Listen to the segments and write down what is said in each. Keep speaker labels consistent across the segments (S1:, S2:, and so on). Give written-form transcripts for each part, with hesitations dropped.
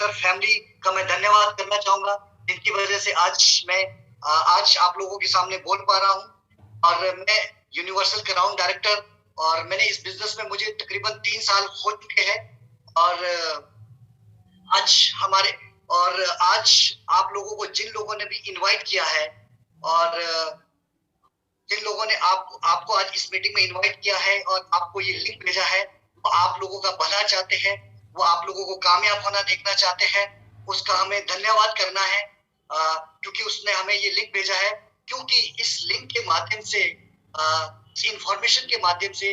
S1: Sir family का मैं धन्यवाद करना चाहूंगा, जिनकी वजह से आज आप लोगों के सामने बोल पा रहा हूं। और मैं यूनिवर्सल क्राउन डायरेक्टर, और मैंने इस बिजनेस में मुझे तकरीबन 3 साल हो चुके हैं। और आज आप लोगों को जिन लोगों ने भी इनवाइट किया है, और जिन लोगों ने आपको आज इस मीटिंग में इनवाइट किया है और आपको ये लिंक भेजा है, वो आप लोगों का भला चाहते हैं, वो आप लोगों को कामयाब होना देखना चाहते हैं। उसका हमें धन्यवाद करना है, क्योंकि उसने हमें ये लिंक भेजा है। क्योंकि इस लिंक के माध्यम से, इस इंफॉर्मेशन के माध्यम से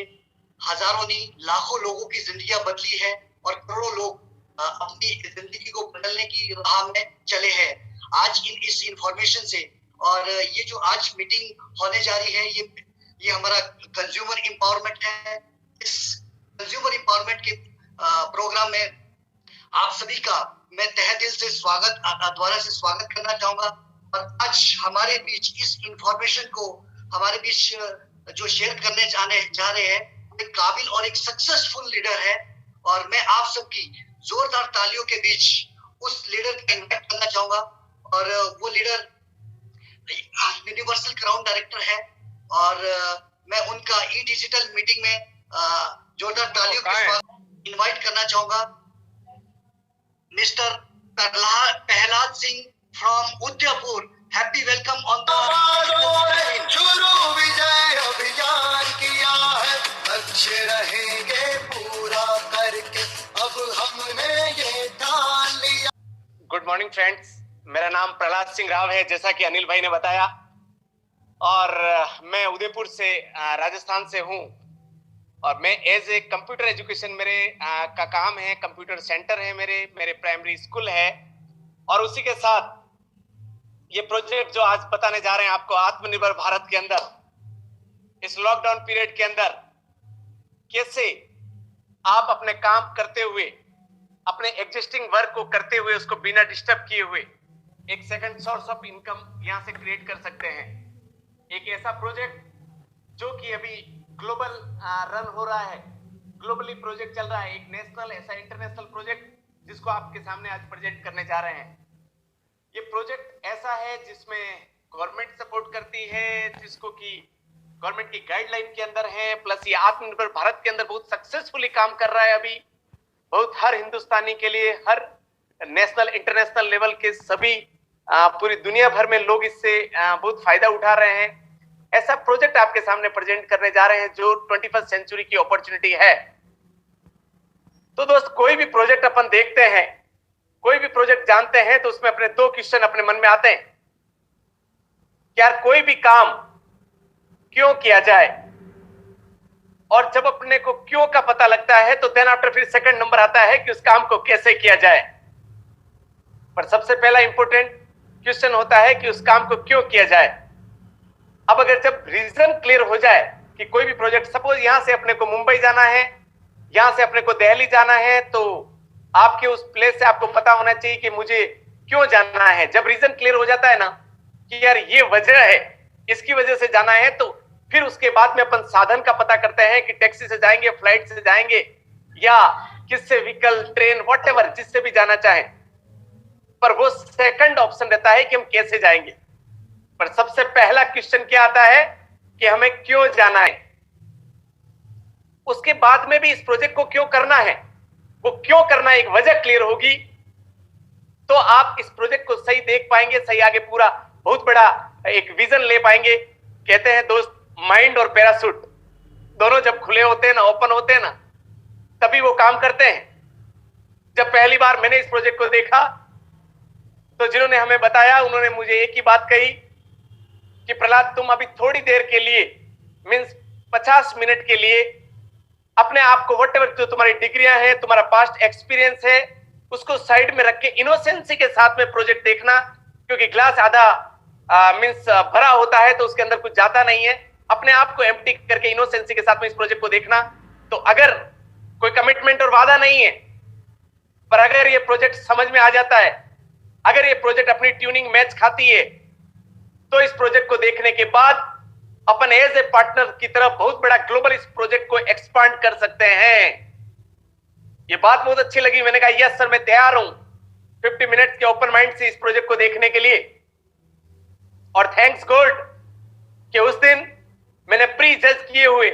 S1: हजारों नहीं लाखों लोगों की जिंदगियां बदली है, और करोड़ों लोग अपनी जिंदगी को बदलने की राह में चले हैं आज इस इंफॉर्मेशन से। और ये जो आज मीटिंग होने जा रही है, ये हमारा कंज्यूमर एम्पावरमेंट है। इस कंज्यूमर एम्पावरमेंट के प्रोग्राम में आप सभी का मैं तहे दिल से दोबारा से स्वागत करना चाहूंगा। और आज हमारे बीच इस इंफॉर्मेशन को हमारे बीच जो शेयर करने जा रहे हैं, एक काबिल और एक सक्सेसफुल लीडर है। और मैं आप सबकी जोरदार तालियों के बीच उस लीडर का इन्वाइट करना चाहूंगा। और वो लीडर यूनिवर्सल क्राउन डायरेक्टर है, और मैं उनका ई डिजिटल मीटिंग में जोरदार तालियों के साथ इनवाइट करना चाहूंगा। Mister Prahlad Singh from Udaipur, happy welcome on the
S2: शुरू विजय अभियान किया है, लक्ष्य रहेंगे पूरा करके, अब हमने ये ठान लिया।
S3: गुड मॉर्निंग फ्रेंड्स, मेरा नाम प्रहलाद सिंह राव है, जैसा कि अनिल भाई ने बताया। और मैं उदयपुर से राजस्थान से हूँ, और मैं एज ए कंप्यूटर एजुकेशन मेरे का काम है। कंप्यूटर सेंटर है मेरे प्राइमरी स्कूल है। और उसी के साथ ये प्रोजेक्ट जो आज बताने जा रहे हैं आपको, आत्मनिर्भर भारत के अंदर, इस लॉकडाउन पीरियड के अंदर कैसे आप अपने काम करते हुए, अपने एग्जिस्टिंग वर्क को करते हुए, उसको बिना डिस्टर्ब किए हुए एक सेकंड सोर्स ऑफ इनकम यहां से क्रिएट कर सकते हैं। एक ऐसा प्रोजेक्ट जो कि अभी ग्लोबल रन हो रहा है, ग्लोबली प्रोजेक्ट चल रहा है, एक नेशनल ऐसा इंटरनेशनल प्रोजेक्ट जिसको आपके सामने आज प्रेजेंट करने जा रहे हैं। ये प्रोजेक्ट ऐसा है जिसमें गवर्नमेंट सपोर्ट करती है, जिसको कि गवर्नमेंट की गाइडलाइन के अंदर है, प्लस ये आत्मनिर्भर भारत के अंदर बहुत सक्सेसफुली काम कर रहा है अभी। बहुत हर हिंदुस्तानी के लिए, हर नेशनल इंटरनेशनल लेवल के सभी पूरी दुनिया भर में लोग इससे बहुत फायदा उठा रहे हैं। ऐसा प्रोजेक्ट आपके सामने प्रेजेंट करने जा रहे हैं जो 21st सेंचुरी की अपॉर्चुनिटी है। तो दोस्त, कोई भी प्रोजेक्ट अपन देखते हैं, कोई भी प्रोजेक्ट जानते हैं, तो उसमें अपने 2 क्वेश्चन अपने मन में आते हैं कि यार कोई भी काम क्यों किया जाए। और जब अपने को क्यों का पता लगता है, तो देन आफ्टर फिर सेकंड नंबर आता है कि उस काम को कैसे किया जाए। पर सबसे पहला इंपॉर्टेंट क्वेश्चन होता है कि उस काम को क्यों किया जाए। अब अगर जब रीजन क्लियर हो जाए कि कोई भी प्रोजेक्ट, सपोज यहां से अपने को मुंबई जाना है, यहां से अपने को दिल्ली जाना है, तो आपके उस प्लेस से आपको पता होना चाहिए कि मुझे क्यों जाना है। जब रीजन क्लियर हो जाता है ना कि यार ये वजह है, इसकी वजह से जाना है, तो फिर उसके बाद में अपन साधन का पता करते हैं कि टैक्सी से जाएंगे, फ्लाइट से जाएंगे, या किससे, व्हीकल, ट्रेन, व्हाटएवर, जिससे भी जाना चाहे। पर वो सेकंड ऑप्शन रहता है कि हम कैसे जाएंगे। पर सबसे पहला क्वेश्चन क्या आता है कि हमें क्यों जाना है। उसके बाद में भी इस प्रोजेक्ट को क्यों करना है, वो क्यों करना है, एक वजह क्लियर होगी तो आप इस प्रोजेक्ट को सही देख पाएंगे, सही आगे पूरा बहुत बड़ा एक विजन ले पाएंगे। कहते हैं दोस्त, माइंड और पैराशूट दोनों जब खुले होते हैं ना, ओपन होते हैं ना, तभी वो काम करते हैं। जब पहली बार मैंने इस प्रोजेक्ट को देखा, तो जिन्होंने हमें बताया उन्होंने मुझे एक ही बात कही कि प्रहलाद, तुम अभी थोड़ी देर के लिए, मींस 50 मिनट के लिए, अपने आप को व्हाटएवर जो तुम्हारी डिग्रियां हैं, तुम्हारा पास्ट एक्सपीरियंस है, उसको साइड में रख के इनोसेंसी के साथ में प्रोजेक्ट देखना। क्योंकि ग्लास आधा मींस भरा होता है, तो उसके अंदर कुछ जाता नहीं है। अपने आप को एम्प्टी करके इनोसेंसी के साथ में इस प्रोजेक्ट को देखना। तो अगर कोई कमिटमेंट और वादा नहीं है, पर अगर ये प्रोजेक्ट समझ में आ जाता है, अगर ये प्रोजेक्ट अपनी ट्यूनिंग मैच खाती है, तो इस प्रोजेक्ट को देखने के बाद अपन एज ए पार्टनर की तरफ बहुत बड़ा ग्लोबल इस प्रोजेक्ट को एक्सपांड कर सकते हैं। ये बात बहुत अच्छी लगी। मैंने कहा यस सर, मैं तैयार हूं। 50 मिनट के ओपन माइंड से इस प्रोजेक्ट को देखने के लिए। और थैंक्स गॉड कि उस दिन मैंने प्री जज किए हुए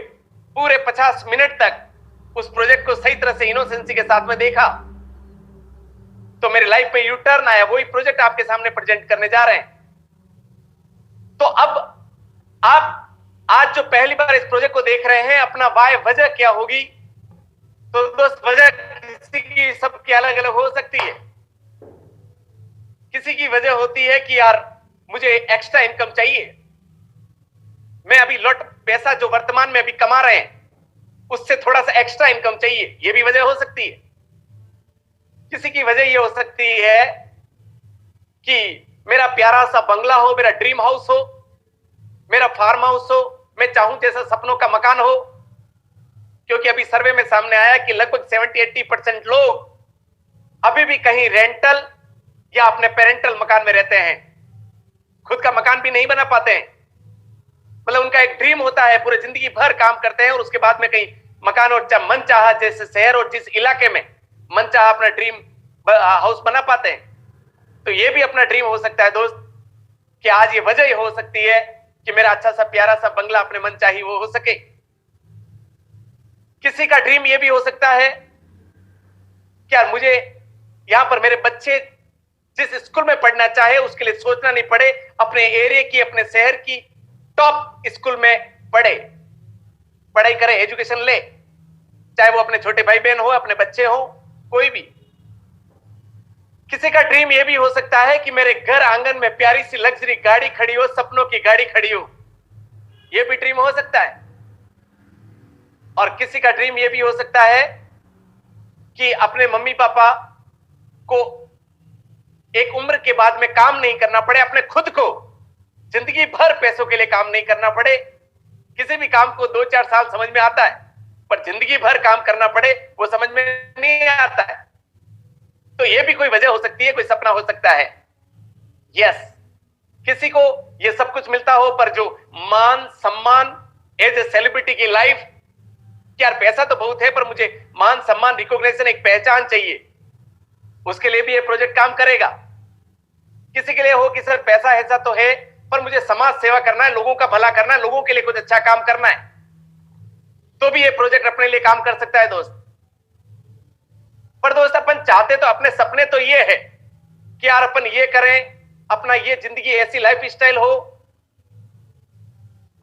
S3: पूरे 50 मिनट तक उस प्रोजेक्ट को सही तरह से इनोसेंसी के साथ में देखा, तो मेरे लाइफ में यू टर्न आया। वही प्रोजेक्ट आपके सामने प्रेजेंट करने जा रहे हैं। तो अब आप आज जो पहली बार इस प्रोजेक्ट को देख रहे हैं, अपना वाय वजह क्या होगी? तो दोस्त, वजह किसी की सबकी अलग अलग हो सकती है। किसी की वजह होती है कि यार मुझे एक्स्ट्रा इनकम चाहिए, मैं अभी लॉट पैसा जो वर्तमान में अभी कमा रहे हैं उससे थोड़ा सा एक्स्ट्रा इनकम चाहिए, ये भी वजह हो सकती है। किसी की वजह ये हो सकती है कि मेरा प्यारा सा बंगला हो, मेरा ड्रीम हाउस हो, मेरा फार्म हाउस हो, मैं चाहूं जैसा सपनों का मकान हो। क्योंकि अभी सर्वे में सामने आया कि लगभग 70-80% लोग अभी भी कहीं रेंटल या अपने पेरेंटल मकान में रहते हैं, खुद का मकान भी नहीं बना पाते हैं। मतलब उनका एक ड्रीम होता है, पूरी जिंदगी भर काम करते हैं और उसके बाद में कहीं मकान और मन चाहा जैसे शहर और जिस इलाके में मन चाहा अपना ड्रीम हाउस बना पाते हैं। तो ये भी अपना ड्रीम हो सकता है दोस्त, कि आज ये वजह ही हो सकती है कि मेरा अच्छा सा प्यारा सा बंगला अपने मन चाही वो हो सके। किसी का ड्रीम ये भी हो सकता है कि यार मुझे यहां पर मेरे बच्चे जिस स्कूल में पढ़ना चाहे उसके लिए सोचना नहीं पड़े, अपने एरिया की, अपने शहर की टॉप स्कूल में पढ़ाई करे, एजुकेशन ले, चाहे वो अपने छोटे भाई बहन हो, अपने बच्चे हो, कोई भी। किसी का ड्रीम ये भी हो सकता है कि मेरे घर आंगन में प्यारी सी लग्जरी गाड़ी खड़ी हो, सपनों की गाड़ी खड़ी हो, ये भी ड्रीम हो सकता है। और किसी का ड्रीम ये भी हो सकता है कि अपने मम्मी पापा को एक उम्र के बाद में काम नहीं करना पड़े, अपने खुद को जिंदगी भर पैसों के लिए काम नहीं करना पड़े। किसी भी काम को 2-4 साल समझ में आता है, पर जिंदगी भर काम करना पड़े वो समझ में नहीं आता है। तो ये भी कोई वजह हो सकती है, कोई सपना हो सकता है। यस, किसी को ये सब कुछ मिलता हो पर जो मान सम्मान एज ए सेलिब्रिटी की लाइफ, यार पैसा तो बहुत है पर मुझे मान सम्मान, रिकॉग्निशन, एक पहचान चाहिए, उसके लिए भी ये प्रोजेक्ट काम करेगा। किसी के लिए हो कि सर पैसा ऐसा तो है पर मुझे समाज सेवा करना है, लोगों का भला करना है, लोगों के लिए कुछ अच्छा काम करना है, तो भी ये प्रोजेक्ट अपने लिए काम कर सकता है दोस्त। पर दोस्त, अपन चाहते तो अपने सपने तो ये है कि यार अपन ये करें, अपना ये जिंदगी ऐसी लाइफ स्टाइल हो,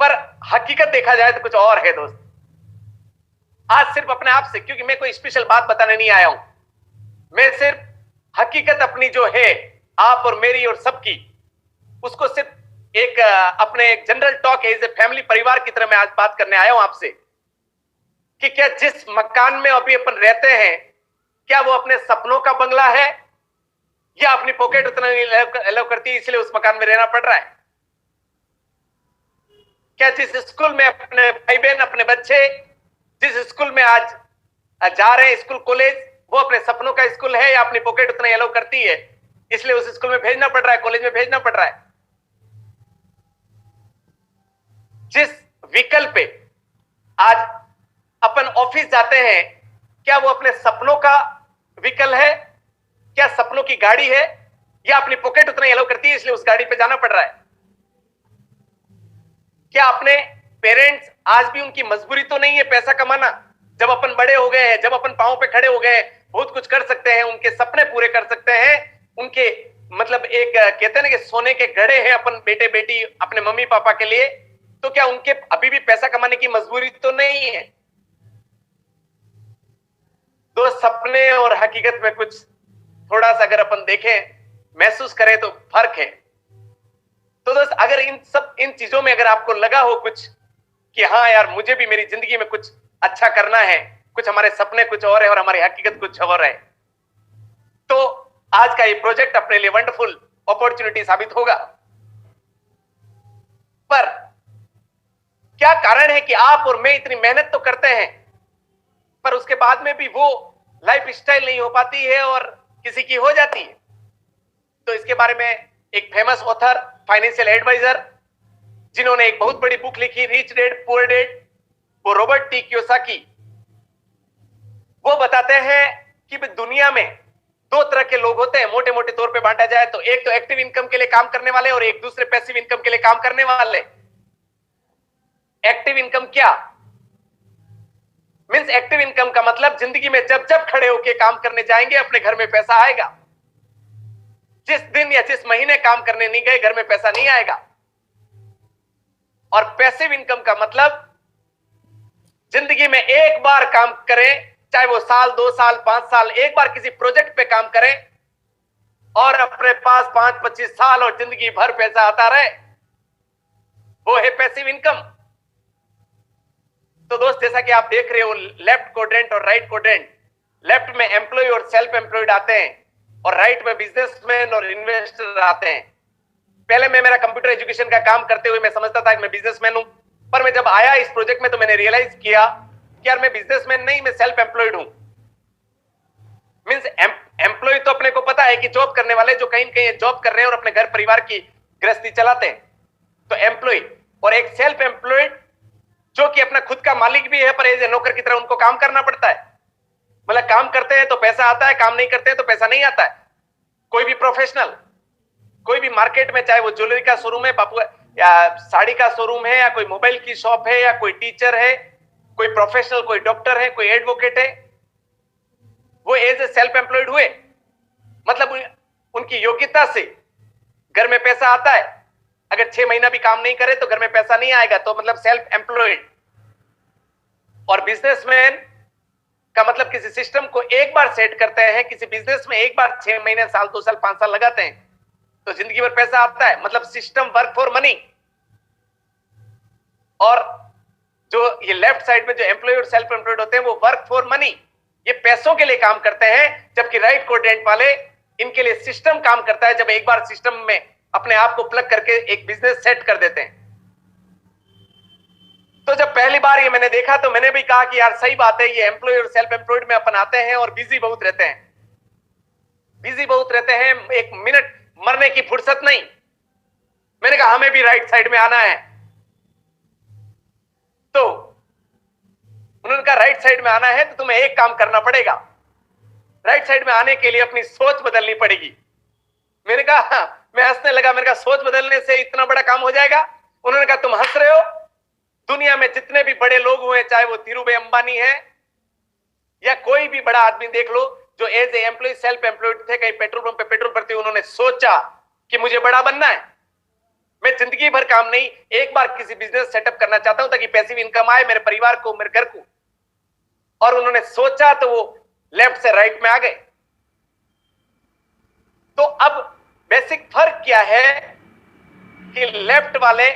S3: पर हकीकत देखा जाए तो कुछ और है दोस्त। आज सिर्फ अपने आप से, क्योंकि मैं कोई स्पेशल बात बताने नहीं आया हूं, मैं सिर्फ हकीकत अपनी जो है आप और मेरी और सबकी, उसको सिर्फ एक अपने एक general talk as a family, परिवार की तरह मैं आज बात करने आया हूं आपसे कि क्या जिस मकान में अभी अपन रहते हैं, क्या वो अपने सपनों का बंगला है या अपनी पॉकेट उतना अलाउ करती है इसलिए उस मकान में रहना पड़ रहा है? क्या जिस स्कूल में अपने भाई बहन, अपने बच्चे जिस स्कूल में आज जा रहे हैं, स्कूल कॉलेज, वो अपने सपनों का स्कूल है या अपनी पॉकेट उतना अलाउ करती है इसलिए उस स्कूल में भेजना पड़ रहा है, कॉलेज में भेजना पड़ रहा है? जिस व्हीकल पे आज अपन ऑफिस जाते हैं, क्या वो अपने सपनों का व्हीकल है, क्या सपनों की गाड़ी है, या अपनी पॉकेट उतना अलाउ करती है इसलिए उस गाड़ी पे जाना पड़ रहा है? क्या अपने पेरेंट्स, आज भी उनकी मजबूरी तो नहीं है पैसा कमाना? जब अपन बड़े हो गए हैं, जब अपन पांव पे खड़े हो गए हैं, बहुत कुछ कर सकते हैं, उनके सपने पूरे कर सकते हैं, उनके मतलब एक कहते हैं ना कि सोने के घड़े हैं अपन बेटे बेटी अपने मम्मी पापा के लिए, तो क्या उनके अभी भी पैसा कमाने की मजबूरी तो नहीं है? तो सपने और हकीकत में कुछ थोड़ा सा अगर अपन देखें, महसूस करें तो फर्क है। तो दोस्त, अगर इन चीजों में अगर आपको लगा हो कुछ कि हाँ यार मुझे भी मेरी जिंदगी में कुछ अच्छा करना है, कुछ हमारे सपने कुछ और है और हमारी हकीकत कुछ और है, तो आज का ये प्रोजेक्ट अपने लिए वंडरफुल अपॉर्चुनिटी साबित होगा। पर क्या कारण है कि आप और मैं इतनी मेहनत तो करते हैं पर उसके बाद में भी वो लाइफ स्टाइल नहीं हो पाती है और किसी की हो जाती है? तो इसके बारे में एक फेमस ऑथर, फाइनेंशियल एडवाइजर, जिन्होंने एक बहुत बड़ी बुक लिखी, रिच डैड पुअर डैड, वो रॉबर्ट टी कियोसाकी, वो बताते हैं कि दुनिया में दो तरह के लोग होते हैं, मोटे मोटे तौर पे बांटा जाए तो। एक तो एक्टिव इनकम के लिए काम करने वाले और एक दूसरे पैसिव इनकम के लिए काम करने वाले। एक्टिव इनकम क्या मींस? एक्टिव इनकम का मतलब जिंदगी में जब जब खड़े होके काम करने जाएंगे अपने घर में पैसा आएगा। जिस दिन या जिस महीने काम करने नहीं गए घर में पैसा नहीं आएगा। और पैसिव इनकम का मतलब जिंदगी में एक बार काम करें, चाहे वो साल, 2 साल, 5 साल, एक बार किसी प्रोजेक्ट पे काम करें और अपने पास 5-25 साल और जिंदगी भर पैसा आता रहे, वो है पैसिव इनकम। तो दोस्त, जैसा कि आप देख रहे हो लेफ्ट क्वाड्रेंट और राइट क्वाड्रेंट, लेफ्ट में एम्प्लॉय और सेल्फ एम्प्लॉयड आते हैं और राइट में बिजनेसमैन और इन्वेस्टर आते हैं। पहले मैं मेरा कंप्यूटर एजुकेशन का काम करते हुए मैं समझता था कि मैं बिजनेसमैन हूं, पर मैं जब आया इस प्रोजेक्ट में तो मैंने रियलाइज किया कि यार मैं बिजनेसमैन नहीं, मैं सेल्फ एम्प्लॉयड हूं। मींस एम्प्लॉय तो अपने को पता है कि जॉब करने वाले जो कहीं न कहीं जॉब कर रहे हैं और अपने घर परिवार की गृहस्थी चलाते हैं, तो एम्प्लॉय। और एक सेल्फ एम्प्लॉयड जो कि अपना खुद का मालिक भी है पर एज ए नौकर की तरह उनको काम करना पड़ता है। मतलब काम करते हैं तो पैसा आता है, काम नहीं करते हैं तो पैसा नहीं आता है। कोई भी प्रोफेशनल, कोई भी मार्केट में, चाहे वो ज्वेलरी का शोरूम है बापू, या साड़ी का शोरूम है, या कोई मोबाइल की शॉप है, या कोई टीचर है, कोई प्रोफेशनल, कोई डॉक्टर है, कोई एडवोकेट है, वो एज ए सेल्फ एम्प्लॉयड हुए। मतलब उनकी योग्यता से घर में पैसा आता है। अगर 6 महीना भी काम नहीं करे तो घर में पैसा नहीं आएगा, तो मतलब सेल्फ एम्प्लॉयड। और बिजनेसमैन का मतलब किसी सिस्टम को एक बार सेट करते हैं, किसी बिजनेस में एक बार 6 महीने, साल, 2 साल, 5 साल लगाते हैं तो जिंदगी भर पैसा आता है। मतलब सिस्टम वर्क फॉर मनी। और जो ये लेफ्ट साइड में जो एम्प्लॉय और सेल्फ एम्प्लॉयड होते हैं वो वर्क फॉर मनी, ये पैसों के लिए काम करते हैं। जबकि राइट क्वाड्रेंट वाले, इनके लिए सिस्टम काम करता है। जब एक बार सिस्टम में अपने आप को प्लग करके एक बिजनेस सेट कर देते हैं। तो जब पहली बार ये मैंने देखा तो मैंने भी कहा कि यार सही बात है, ये एम्प्लॉय और सेल्फ एम्प्लॉयड में अपन आते हैं और बिजी बहुत रहते हैं, बिजी बहुत रहते हैं, एक मिनट मरने की फुर्सत नहीं। मैंने कहा हमें भी राइट साइड में आना है। तो उन्होंने कहा राइट साइड में आना है तो तुम्हें एक काम करना पड़ेगा, राइट साइड में आने के लिए अपनी सोच बदलनी पड़ेगी। मैंने कहा हाँ। मैं हंसने लगा। मैंने कहा सोच बदलने से इतना बड़ा काम हो जाएगा? उन्होंने कहा तुम हंस रहे हो, दुनिया में जितने भी बड़े लोग हुए, चाहे वो धीरूभाई अंबानी है या कोई भी बड़ा आदमी देख लो, जो as a employ self employed थे, कहीं पेट्रोल पंप पे पेट्रोल भरते हुए उन्होंने सोचा कि मुझे बड़ा बनना है, मैं जिंदगी भर काम नहीं, एक बार किसी बिजनेस सेटअप करना चाहता हूं ताकि पैसिव इनकम आए मेरे परिवार को, मेरे घर को। और उन्होंने सोचा तो वो लेफ्ट से राइट में आ गए। तो अब बेसिक फर्क क्या है कि लेफ्ट वाले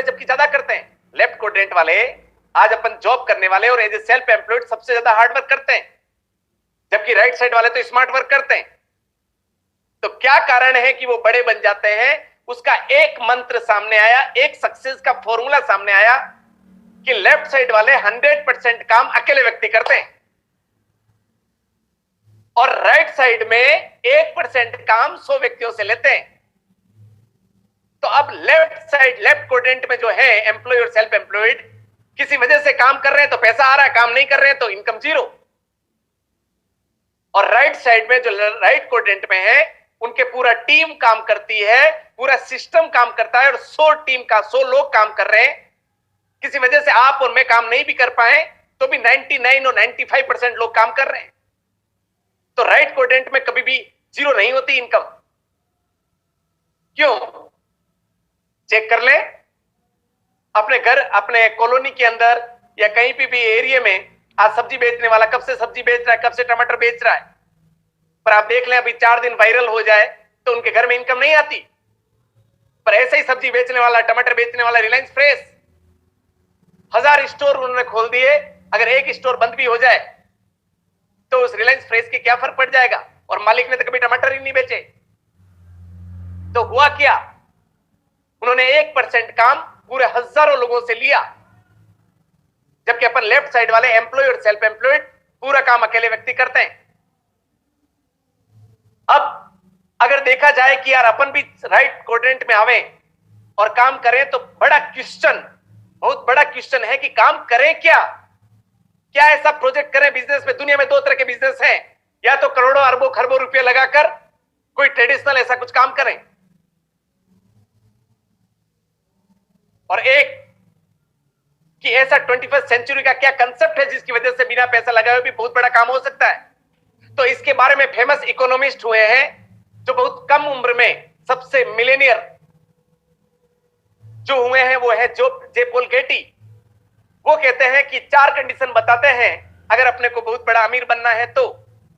S3: जबकि ज्यादा करते हैं, लेफ्ट क्वाड्रेंट वाले, आज अपन जॉब करने वाले और एज ए सेल्फ एम्प्लॉयड सबसे ज्यादा हार्ड वर्क करते हैं, जबकि राइट साइड वाले तो स्मार्ट वर्क करते हैं। तो क्या कारण है कि वो बड़े बन जाते हैं? उसका एक मंत्र सामने आया, एक सक्सेस का फॉर्मूला सामने आया कि लेफ्ट साइड वाले 100% काम अकेले व्यक्ति करते हैं और राइट साइड में 1% काम 100 व्यक्तियों से लेते हैं। तो अब लेफ्ट साइड, लेफ्ट क्वाड्रेंट में जो है एम्प्लॉय और सेल्फ एम्प्लॉयड, किसी वजह से काम कर रहे हैं तो पैसा आ रहा है, काम नहीं कर रहे हैं तो इनकम जीरो। और राइट साइड में जो राइट क्वाड्रेंट में है उनके पूरा टीम काम करती है, पूरा सिस्टम काम करता है और 100 लोग काम कर रहे हैं। किसी वजह से आप और मैं काम नहीं भी कर पाए तो भी 99 और 95% लोग काम कर रहे हैं। तो राइट क्वाड्रेंट में कभी भी जीरो नहीं होती इनकम। क्यों? चेक कर ले अपने घर, अपने कॉलोनी के अंदर या कहीं भी एरिया में। आज सब्जी बेचने वाला कब से सब्जी बेच रहा है, कब से टमाटर बेच रहा है, पर आप देख लें अभी 4 दिन वायरल हो जाए तो उनके घर में इनकम नहीं आती। पर ऐसे ही सब्जी बेचने वाला, टमाटर बेचने वाला रिलायंस फ्रेश, 1000 स्टोर उन्होंने खोल दिए। अगर एक स्टोर बंद भी हो जाए तो उस रिलायंस फ्रेश के क्या फर्क पड़ जाएगा? और मालिक ने तो कभी टमाटर ही नहीं बेचे। तो हुआ क्या? उन्होंने 1% काम पूरे हजारों लोगों से लिया, जबकि अपन लेफ्ट साइड वाले एम्प्लॉय और सेल्फ एम्प्लॉयड पूरा काम अकेले व्यक्ति करते हैं। अब अगर देखा जाए कि यार अपन भी राइट क्वाड्रेंट में आवे और काम करें तो बड़ा क्वेश्चन, बहुत बड़ा क्वेश्चन है कि काम करें क्या ऐसा प्रोजेक्ट करें बिजनेस में। दुनिया में 2 तरह के बिजनेस हैं, या तो करोड़ों अरबों खरबों रुपए लगाकर कोई ट्रेडिशनल ऐसा कुछ काम करें, और एक कि ऐसा 21st सेंचुरी का क्या कंसेप्ट है जिसकी वजह से बिना पैसा लगाए भी बहुत बड़ा काम हो सकता है। तो इसके बारे में फेमस इकोनॉमिस्ट हुए हैं जो बहुत कम उम्र में सबसे मिलेनियर जो हुए हैं, वो है जे पॉल गेटी। वो कहते हैं कि 4 कंडीशन बताते हैं अगर अपने को बहुत बड़ा अमीर बनना है तो।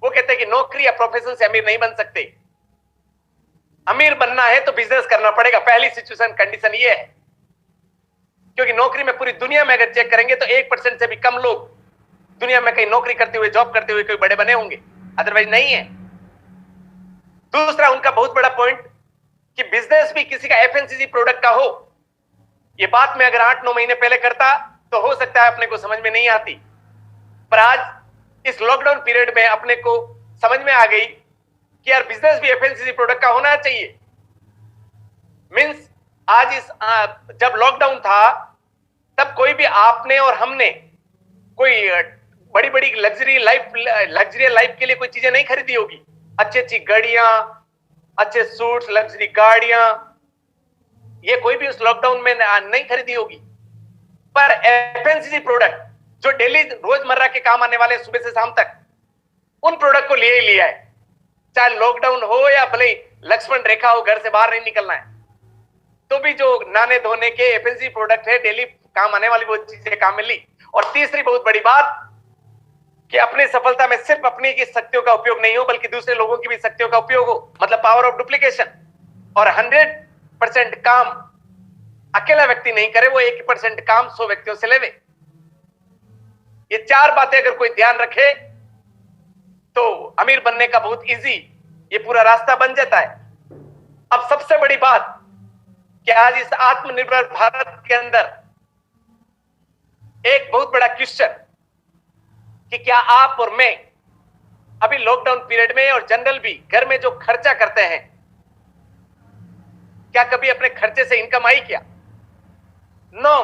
S3: वो कहते हैं कि नौकरी या प्रोफेशन से अमीर नहीं बन सकते, अमीर बनना है तो बिजनेस करना पड़ेगा। पहली सिचुएशन कंडीशन ये है, क्योंकि नौकरी में पूरी दुनिया में अगर चेक करेंगे तो 1% से भी कम लोग दुनिया में कहीं नौकरी करते हुए, जॉब करते हुए कोई बड़े बने होंगे, अदरवाइज नहीं है। दूसरा उनका बहुत बड़ा पॉइंट कि बिजनेस भी किसी का एफएमसीजी प्रोडक्ट का हो। ये बात मैं अगर 8-9 महीने पहले करता तो हो सकता है अपने को समझ में नहीं आती, पर आज इस लॉकडाउन पीरियड में अपने को समझ में आ गई कि यार बिजनेस भी एफएमसीजी प्रोडक्ट का होना चाहिए। मींस आज जब लॉकडाउन था तब कोई भी आपने और हमने कोई बड़ी बड़ी लग्जरी लाइफ के लिए कोई चीजें नहीं खरीदी होगी, अच्छी अच्छी गाड़ियां, अच्छे सूट्स, लग्जरी गाड़ियां, ये कोई भी उस लॉकडाउन में नहीं खरीदी होगी। पर एफएमसीजी प्रोडक्ट जो डेली रोजमर्रा के काम आने वाले सुबह से शाम तक, उन प्रोडक्ट को लिए ही लिया है, चाहे लॉकडाउन हो या भले लक्ष्मण रेखा हो, घर से बाहर नहीं निकलना है तो भी जो नहाने धोने के एफएमसीजी प्रोडक्ट है, डेली काम आने वाली वो चीजें काम में ली। और तीसरी बहुत बड़ी बात कि अपनी सफलता में सिर्फ अपनी की शक्तियों का उपयोग नहीं हो बल्कि दूसरे लोगों की भी शक्तियों का उपयोग हो, मतलब पावर ऑफ डुप्लीकेशन। और 100% काम अकेला व्यक्ति नहीं करे, वो 1% काम 100 व्यक्तियों से लेवे। ये 4 बातें अगर कोई ध्यान रखे तो अमीर बनने का बहुत इजी ये पूरा रास्ता बन जाता है। अब सबसे बड़ी बात कि आज इस आत्मनिर्भर भारत के अंदर एक बहुत बड़ा क्वेश्चन कि क्या आप और मैं अभी लॉकडाउन पीरियड में और जनरल भी घर में जो खर्चा करते हैं, क्या कभी अपने खर्चे से इनकम आई क्या? नो।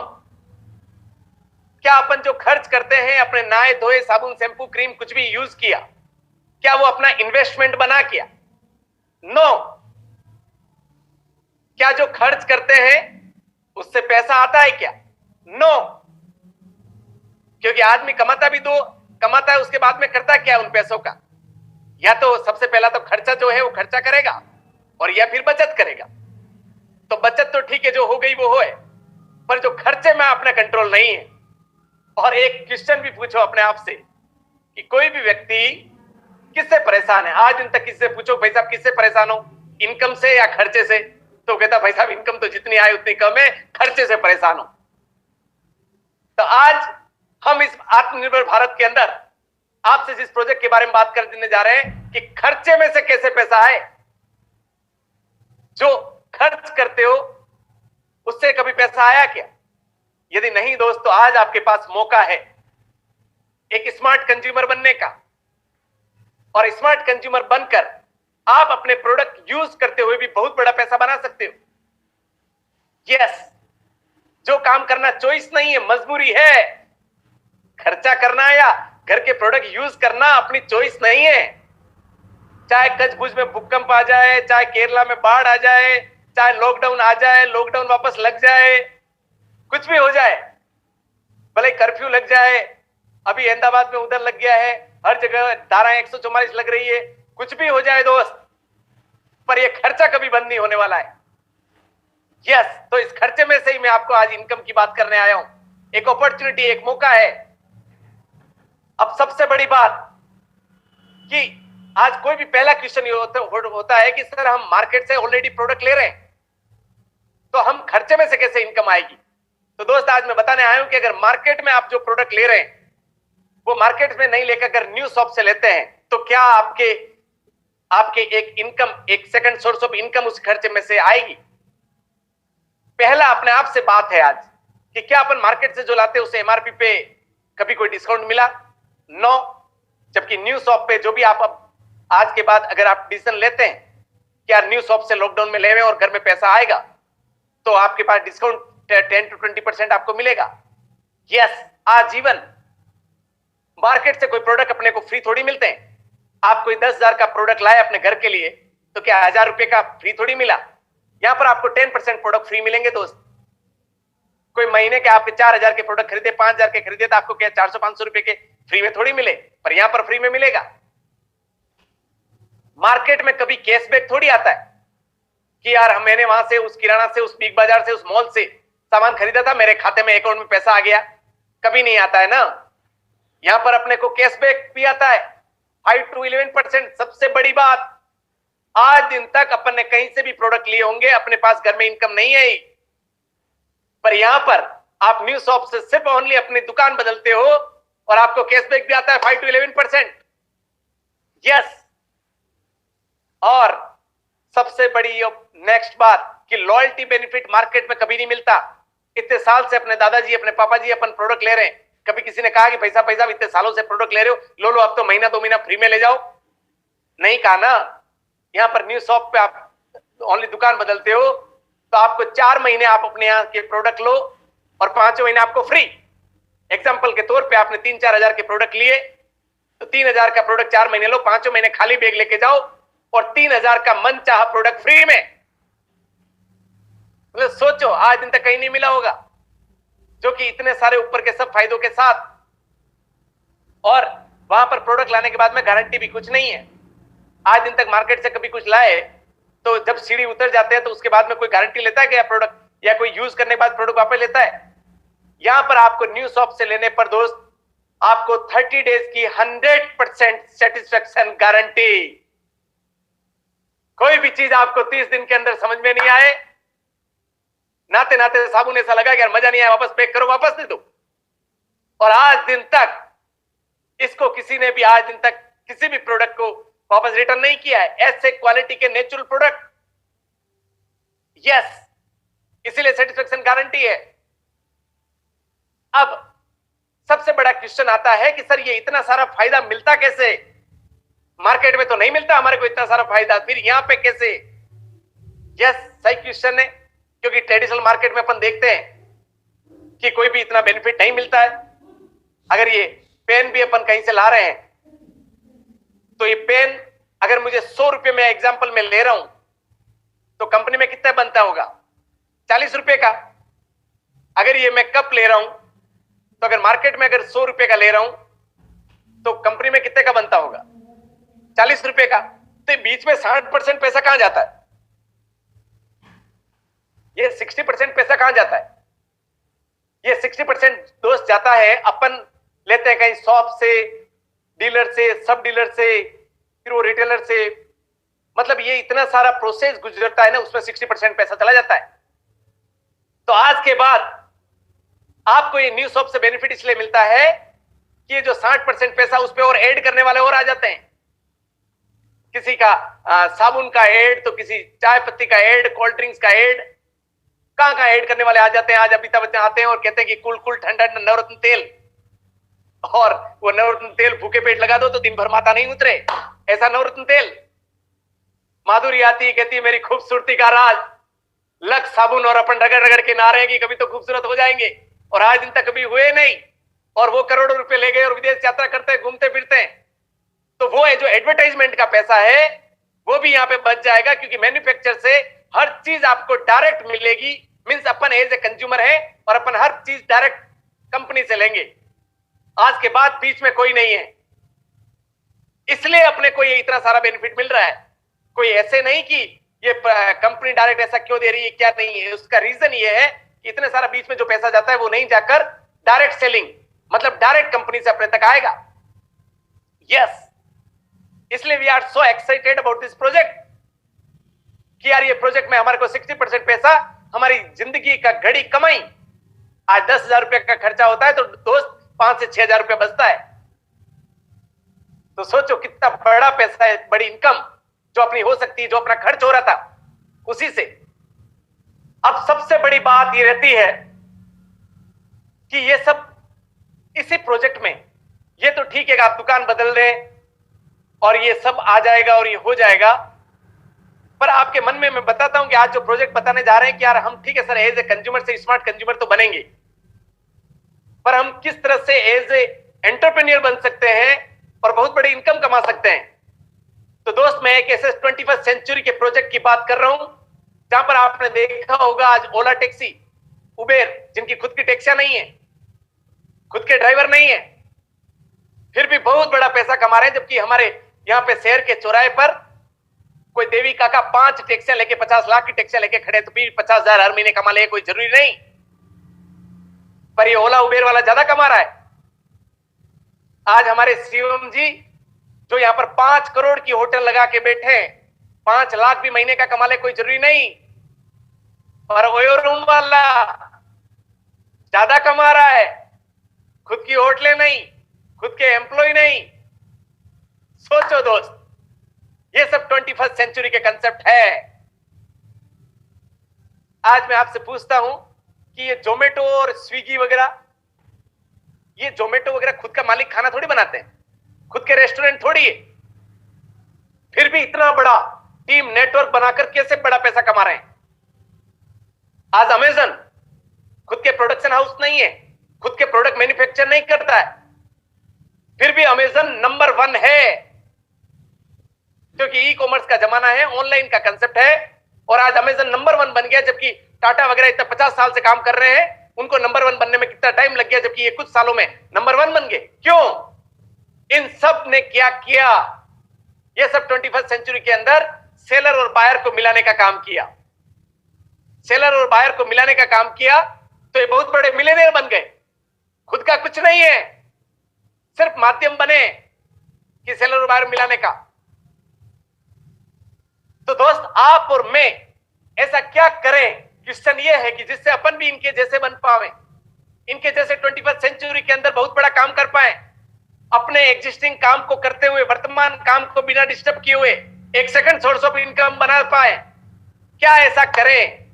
S3: क्या अपन जो खर्च करते हैं, अपने नहाए धोए, साबुन, शैम्पू, क्रीम कुछ भी यूज किया, क्या वो अपना इन्वेस्टमेंट बना किया? नो। क्या जो खर्च करते हैं उससे पैसा आता है क्या? नो। क्योंकि आदमी कमाता है उसके बाद में करता क्या उन पैसों का? या तो सबसे पहला तो खर्चा जो है वो खर्चा करेगा और या फिर बचत करेगा। तो बचत तो ठीक है, जो हो गई वो हो है, पर जो खर्चे में अपना कंट्रोल नहीं है। और एक क्वेश्चन भी पूछो अपने आप से कि कोई भी व्यक्ति किससे परेशान है? आज दिन तक किससे पूछो भाई साहब किससे परेशान हो, इनकम से या खर्चे से? तो कहता भाई साहब इनकम तो जितनी आए उतनी कम है, खर्चे से परेशान हो। तो आज हम इस आत्मनिर्भर भारत के अंदर आपसे जिस प्रोजेक्ट के बारे में बात करने जा रहे हैं कि खर्चे में से कैसे पैसा आए। जो खर्च करते हो उससे कभी पैसा आया क्या? यदि नहीं दोस्त, तो आज आपके पास मौका है एक स्मार्ट कंज्यूमर बनने का, और स्मार्ट कंज्यूमर बनकर आप अपने प्रोडक्ट यूज करते हुए भी बहुत बड़ा पैसा बना सकते हो। यस, जो काम करना चॉइस नहीं है, मजबूरी है। खर्चा करना या घर के प्रोडक्ट यूज करना अपनी चॉइस नहीं है। चाहे कच्छ-भुज में भूकंप आ जाए, चाहे केरला में बाढ़ आ जाए, चाहे लॉकडाउन आ जाए, लॉकडाउन वापस लग जाए, कुछ भी हो जाए, भले कर्फ्यू लग जाए, अभी अहमदाबाद में उधर लग गया है, हर जगह धारा 144 लग रही है, कुछ भी हो जाए दोस्त, पर यह खर्चा कभी बंद नहीं होने वाला है। यस, तो इस खर्चे में से ही मैं आपको आज इनकम की बात करने आया हूं। एक अपॉर्चुनिटी, एक मौका है। अब सबसे बड़ी बात कि आज कोई भी पहला क्वेश्चन होता है कि सर हम मार्केट से ऑलरेडी प्रोडक्ट ले रहे हैं तो हम खर्चे में से कैसे इनकम आएगी? तो दोस्त आज मैं बताने आया हूं कि अगर मार्केट में आप जो प्रोडक्ट ले रहे हैं वो मार्केट में नहीं लेकर अगर न्यू शॉप से लेते हैं तो क्या आपके एक इनकम, एक सेकंड सोर्स ऑफ इनकम उस खर्चे में से आएगी? पहला अपने आप से बात है आज कि क्या अपन मार्केट से जो लाते हैं उसे एमआरपी पे कभी कोई डिस्काउंट मिला? नो। जबकि न्यू शॉप पे जो भी आप अब आज के बाद अगर आप डिसीजन लेते हैं कि यार न्यू शॉप से लॉकडाउन में ले रहे हैं और घर में पैसा आएगा तो आपके पास डिस्काउंट 10 to 20% आपको मिलेगा। यस, आजीवन। मार्केट से कोई प्रोडक्ट अपने को फ्री थोड़ी मिलते हैं। आप कोई 10,000 का प्रोडक्ट लाए अपने घर के लिए, तो क्या 1,000 रुपए का फ्री थोड़ी मिला? यहां पर आपको 10% प्रोडक्ट फ्री मिलेंगे दोस्त। कोई महीने के आपके 4,000 के प्रोडक्ट खरीदे, 5,000 के खरीदे, तो आपको क्या 400-500 रुपए के फ्री में थोड़ी मिले, पर यहां पर फ्री में मिलेगा। मार्केट में कभी कैशबैक थोड़ी आता है कि यार मैंने वहां से उस किराना से, उस बिग बाजार से, उस मॉल से सामान खरीदा था, मेरे खाते में अकाउंट में पैसा आ गया, कभी नहीं आता है ना। यहां पर अपने को कैशबैक भी आता है 5 to 11%। सबसे बड़ी बात, आज दिन तक अपन ने कहीं से भी प्रोडक्ट लिए होंगे, अपने पास घर में इनकम नहीं आई, पर यहां पर आप न्यू शॉप से सिर्फ ओनली अपनी दुकान बदलते हो और आपको कैशबैक भी आता है 5 to 11%। यस, और सबसे बड़ी नेक्स्ट बात कि लॉयल्टी बेनिफिट मार्केट में कभी नहीं मिलता। इतने साल से अपने दादाजी, अपने पापा जी अपन प्रोडक्ट ले रहे हैं, कभी किसी ने कहा कि पैसा पैसा इतने सालों से प्रोडक्ट ले रहे हो, लो अब तो महीना 2 महीना फ्री में ले जाओ? नहीं कहा ना। यहां पर न्यू शॉप पे आप ओनली दुकान बदलते हो तो आपको 4 महीने आप अपने यहां के प्रोडक्ट लो और 5 महीने आपको फ्री। एग्जाम्पल के तौर पे आपने 3-4 हजार के प्रोडक्ट लिए, तो 3,000 का प्रोडक्ट 4 महीने लो, 5 महीने खाली बैग लेके जाओ और 3,000 का मन चाह प्रोडक्ट फ्री में। तो सोचो, आज दिन तक कहीं नहीं मिला होगा, जो कि इतने सारे ऊपर के सब फायदों के साथ, और वहां पर प्रोडक्ट लाने के बाद में गारंटी भी कुछ नहीं है। आज दिन तक मार्केट से कभी कुछ लाए तो जब सीढ़ी उतर जाते हैं तो उसके बाद में कोई गारंटी लेता है क्या प्रोडक्ट, या कोई यूज करने के बाद प्रोडक्ट वापस लेता है? यहां पर आपको न्यू शॉप से लेने पर दोस्त आपको 30 डेज की 100% सेटिस्फेक्शन गारंटी। कोई भी चीज आपको 30 दिन के अंदर समझ में नहीं आए, नाते नाते साबुन ऐसा लगा कि यार मजा नहीं आया, वापस पैक करो, वापस दे दो। और आज दिन तक इसको किसी ने भी आज दिन तक किसी भी प्रोडक्ट को वापस रिटर्न नहीं किया है, ऐसे क्वालिटी के नेचुरल प्रोडक्ट। यस, इसीलिए सेटिस्फेक्शन गारंटी है। अब सबसे बड़ा क्वेश्चन आता है कि सर ये इतना सारा फायदा मिलता कैसे? मार्केट में तो नहीं मिलता हमारे को इतना सारा फायदा, फिर यहां पे कैसे? यस, सही क्वेश्चन है, क्योंकि ट्रेडिशनल मार्केट में अपन देखते हैं कि कोई भी इतना बेनिफिट नहीं मिलता है। अगर ये पेन भी अपन कहीं से ला रहे हैं तो ये पेन अगर मुझे 100 रुपए में एग्जाम्पल में ले रहा हूं तो कंपनी में कितना बनता होगा? 40 रुपए का। अगर ये मैं कप ले रहा हूं तो अगर मार्केट में अगर 100 रुपए का ले रहा हूं तो कंपनी में कितने का बनता होगा? 40 रुपए का। तो बीच में 60% पैसा कहां जाता है? ये 60% पैसा कहां जाता है? ये 60% दोस्त जाता है, अपन लेते हैं कहीं शॉप से, डीलर से, सब डीलर से, फिर वो रिटेलर से, मतलब ये इतना सारा प्रोसेस गुजरता है ना, उसमें 60% पैसा चला जाता है। तो आज के बाद आपको ये न्यू शॉप से बेनिफिट इसलिए मिलता है कि ये जो 60% पैसा उस पर और ऐड करने वाले और आ जाते हैं। किसी का साबुन का ऐड, तो किसी चाय पत्ती का ऐड, कोल्ड ड्रिंक्स का ऐड, कहां ऐड करने वाले आ जाते हैं। आज अमिताभ बच्चन आते हैं और कहते हैं कि कुल कुल ठंडा नवरत्न तेल, और वो नवरत्न तेल भूखे पेट लगा दो तो दिन भर माता नहीं उतरे, ऐसा नवरत्न तेल। माधुरी आती है, कहती है मेरी खूबसूरती का राज लक्स साबुन, और अपन रगड़ रगड़ के नारे हैं कि कभी तो खूबसूरत हो जाएंगे, और आज दिन तक कभी हुए नहीं, और वो करोड़ों रुपए ले गए और विदेश यात्रा करते हैं, घूमते फिरते हैं। तो वो है जो एडवर्टाइजमेंट का पैसा है वो भी यहाँ पे बच जाएगा, क्योंकि मैन्युफैक्चर से हर चीज आपको डायरेक्ट मिलेगी। मींस अपन एज ए कंज्यूमर है और अपन हर चीज डायरेक्ट कंपनी से लेंगे। आज के बाद बीच में कोई नहीं है, इसलिए अपने को ये इतना सारा बेनिफिट मिल रहा है। कोई ऐसे नहीं कि ये कंपनी डायरेक्ट ऐसा क्यों दे रही है, क्या नहीं है। उसका रीजन ये है कि इतने सारा बीच में जो पैसा जाता है वो नहीं जाकर डायरेक्ट सेलिंग, मतलब डायरेक्ट कंपनी से अपने तक आएगा। यस, इसलिए we are so excited about this project कि यार ये प्रोजेक्ट में हमारे को 60% पैसा, हमारी जिंदगी का घड़ी कमाई। आज 10,000 रुपए का खर्चा होता है तो दोस्त 5 से 6,000 रुपए बचता है। तो सोचो कितना बड़ा पैसा है, बड़ी इनकम जो अपनी हो सकती है, जो अपना खर्च हो रहा था उसी से। अब सबसे बड़ी बात ये रहती है कि ये सब इसी प्रोजेक्ट में, ये तो ठीक है कि आप दुकान बदल दें और ये सब आ जाएगा और ये हो जाएगा, पर आपके मन में मैं बताता हूं कि आज जो प्रोजेक्ट बताने जा रहे हैं कि यार हम ठीक है सर एज ए कंज्यूमर से स्मार्ट कंज्यूमर तो बनेंगे, पर हम किस तरह से एज ए एंटरप्रेन्योर बन सकते हैं और बहुत बड़ी इनकम कमा सकते हैं। तो दोस्त मैं एक ऐसे 21st सेंचुरी के प्रोजेक्ट की बात कर रहा हूं जहां पर आपने देखा होगा आज ओला टैक्सी, उबेर, जिनकी खुद की टैक्सियां नहीं है, खुद के ड्राइवर नहीं है, फिर भी बहुत बड़ा पैसा कमा रहे हैं। जबकि हमारे यहां पे शहर के चौराहे पर कोई देवी काका 5 टैक्सियां लेके 50 लाख की टैक्सियां लेके खड़े, तो भी 50,000 हर महीने कमा ले, कोई जरूरी नहीं। पर ये ओला उबेर वाला ज्यादा कमा रहा है। आज हमारे सीएम जी जो यहां पर 5 करोड़ की होटल लगा के बैठे हैं, 5 लाख भी महीने का कमा ले, कोई जरूरी नहीं। और ओयो रूम वाला ज्यादा कमा रहा है, खुद की होटलें नहीं, खुद के एम्प्लॉय नहीं। सोचो दोस्त, ये सब 21st सेंचुरी के कंसेप्ट है। आज मैं आपसे पूछता हूं कि ये जोमेटो और स्विगी वगैरह, ये जोमेटो वगैरह खुद का मालिक खाना थोड़ी बनाते हैं, खुद के रेस्टोरेंट थोड़ी है, फिर भी इतना बड़ा टीम नेटवर्क बनाकर कैसे बड़ा पैसा कमा रहे हैं। आज अमेज़न खुद के प्रोडक्शन हाउस नहीं है, खुद के प्रोडक्ट मैन्युफैक्चर नहीं करता है, फिर भी अमेज़न नंबर 1 है, क्योंकि ई कॉमर्स का जमाना है, ऑनलाइन का कंसेप्ट है। और आज अमेज़न नंबर 1 बन गया, जबकि टाटा वगैरह इतना 50 साल से काम कर रहे हैं, उनको नंबर 1 बनने में कितना टाइम लग गया, जबकि ये कुछ सालों में नंबर 1 बन गए। क्यों? इन सब ने क्या किया? ये सब 21st सेंचुरी के अंदर सेलर और बायर को मिलाने का काम किया। सेलर और बायर को मिलाने का काम किया, तो ये बहुत बड़े मिलियनेयर बन गए। खुद का कुछ नहीं है, सिर्फ माध्यम बने कि सेलर और बायर मिलाने का। तो दोस्त, आप और मैं ऐसा क्या करें? क्वेश्चन ये है कि जिससे अपन भी इनके जैसे बन पाए, इनके जैसे 21st सेंचुरी के अंदर बहुत बड़ा काम कर पाए, अपने एग्जिस्टिंग काम को करते हुए, वर्तमान काम को बिना डिस्टर्ब किए हुए एक सेकंड सोर्स ऑफ इनकम बना पाए। क्या ऐसा करें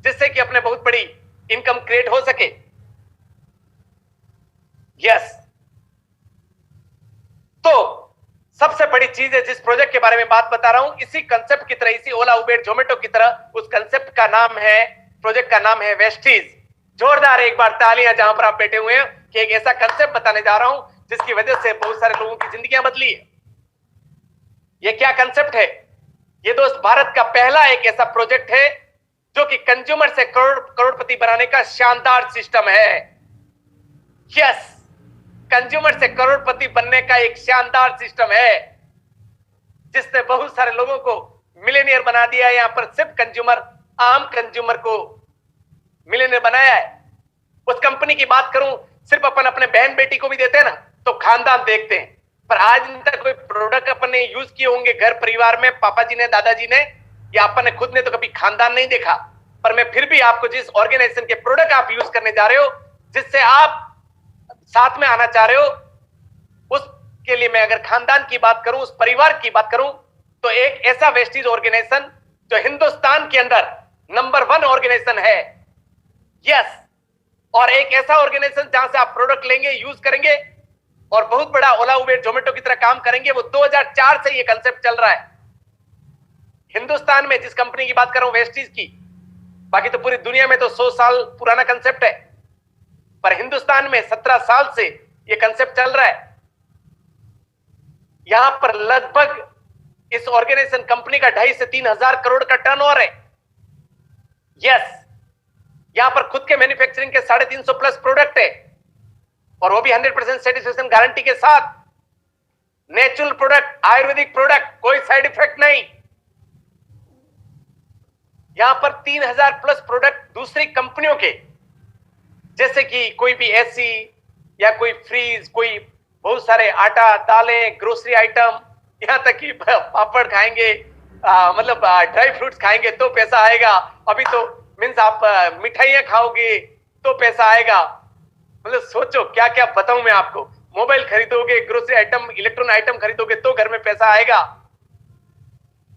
S3: जिससे कि अपने बहुत बड़ी इनकम क्रिएट हो सके? यस, तो सबसे बड़ी चीज है जिस प्रोजेक्ट के बारे में बात बता रहा हूं, इसी कंसेप्ट की तरह, इसी ओला उबेर जोमेटो की तरह, उस कंसेप्ट का नाम है, प्रोजेक्ट का नाम है वेस्टीज। जोरदार एक बार तालियां जहां पर आप बैठे हुए हैं कि एक ऐसा कंसेप्ट बताने जा रहा हूं जिसकी वजह से बहुत सारे लोगों की जिंदगियां बदली है। ये क्या कंसेप्ट है? ये दोस्त भारत का पहला एक ऐसा प्रोजेक्ट है जो कि कंज्यूमर से करोड़पति बनाने का शानदार सिस्टम है। यस, कंज्यूमर से करोड़पति बनने का एक शानदार सिस्टम है जिसने बहुत सारे लोगों को मिलियनियर बना दिया है। यहां पर सिर्फ कंज्यूमर, आम कंज्यूमर को मिलियनियर बनाया है। उस कंपनी की बात करूं, सिर्फ अपन अपने बहन बेटी को भी देते हैं ना, तो खानदान देखते हैं, पर आज तक कोई प्रोडक्ट अपन ने यूज किए होंगे घर परिवार में, पापा जी ने, दादाजी ने, या अपन ने खुद ने, तो कभी खानदान नहीं देखा। पर मैं फिर भी आपको जिस ऑर्गेनाइजेशन के प्रोडक्ट आप यूज करने जा रहे हो, जिससे आप साथ में आना चाह रहे हो, उसके लिए मैं अगर खानदान की बात करूं, उस परिवार की बात करूं, तो एक ऐसा वेस्टीज ऑर्गेनाइजेशन जो हिंदुस्तान के अंदर नंबर 1 ऑर्गेनाइजेशन है। यस, और एक ऐसा ऑर्गेनाइजेशन जहां से आप प्रोडक्ट लेंगे, यूज करेंगे और बहुत बड़ा ओला उबेर जोमेटो की तरह काम करेंगे। वो 2004 से ये कंसेप्ट चल रहा है हिंदुस्तान में, जिस कंपनी की बात कर रहा हूं वेस्टीज की। बाकी तो पूरी दुनिया में तो 100 साल पुराना कंसेप्ट है, पर हिंदुस्तान में 17 साल से ये कंसेप्ट चल रहा है। यहां पर लगभग इस ऑर्गेनाइजेशन कंपनी का 2.5 से 3 हजार करोड़ का टर्नओवर है। यस, यहां पर खुद के मैन्युफैक्चरिंग के 350 प्लस प्रोडक्ट है, और वो भी 100% सेटिस्फेक्शन गारंटी के साथ। नेचुरल प्रोडक्ट, आयुर्वेदिक प्रोडक्ट, कोई साइड इफेक्ट नहीं। यहां पर 3000 प्लस प्रोडक्ट दूसरी कंपनियों के, जैसे कि कोई भी एसी या कोई फ्रीज, कोई बहुत सारे आटा, दालें, ग्रोसरी आइटम, यहां तक कि पापड़ खाएंगे, मतलब ड्राई फ्रूट्स खाएंगे तो पैसा आएगा। अभी तो मीन्स आप मिठाइयां खाओगे तो पैसा आएगा। मतलब सोचो क्या क्या बताऊं मैं आपको। मोबाइल खरीदोगे, ग्रोसरी आइटम, इलेक्ट्रॉनिक आइटम खरीदोगे तो घर में पैसा आएगा।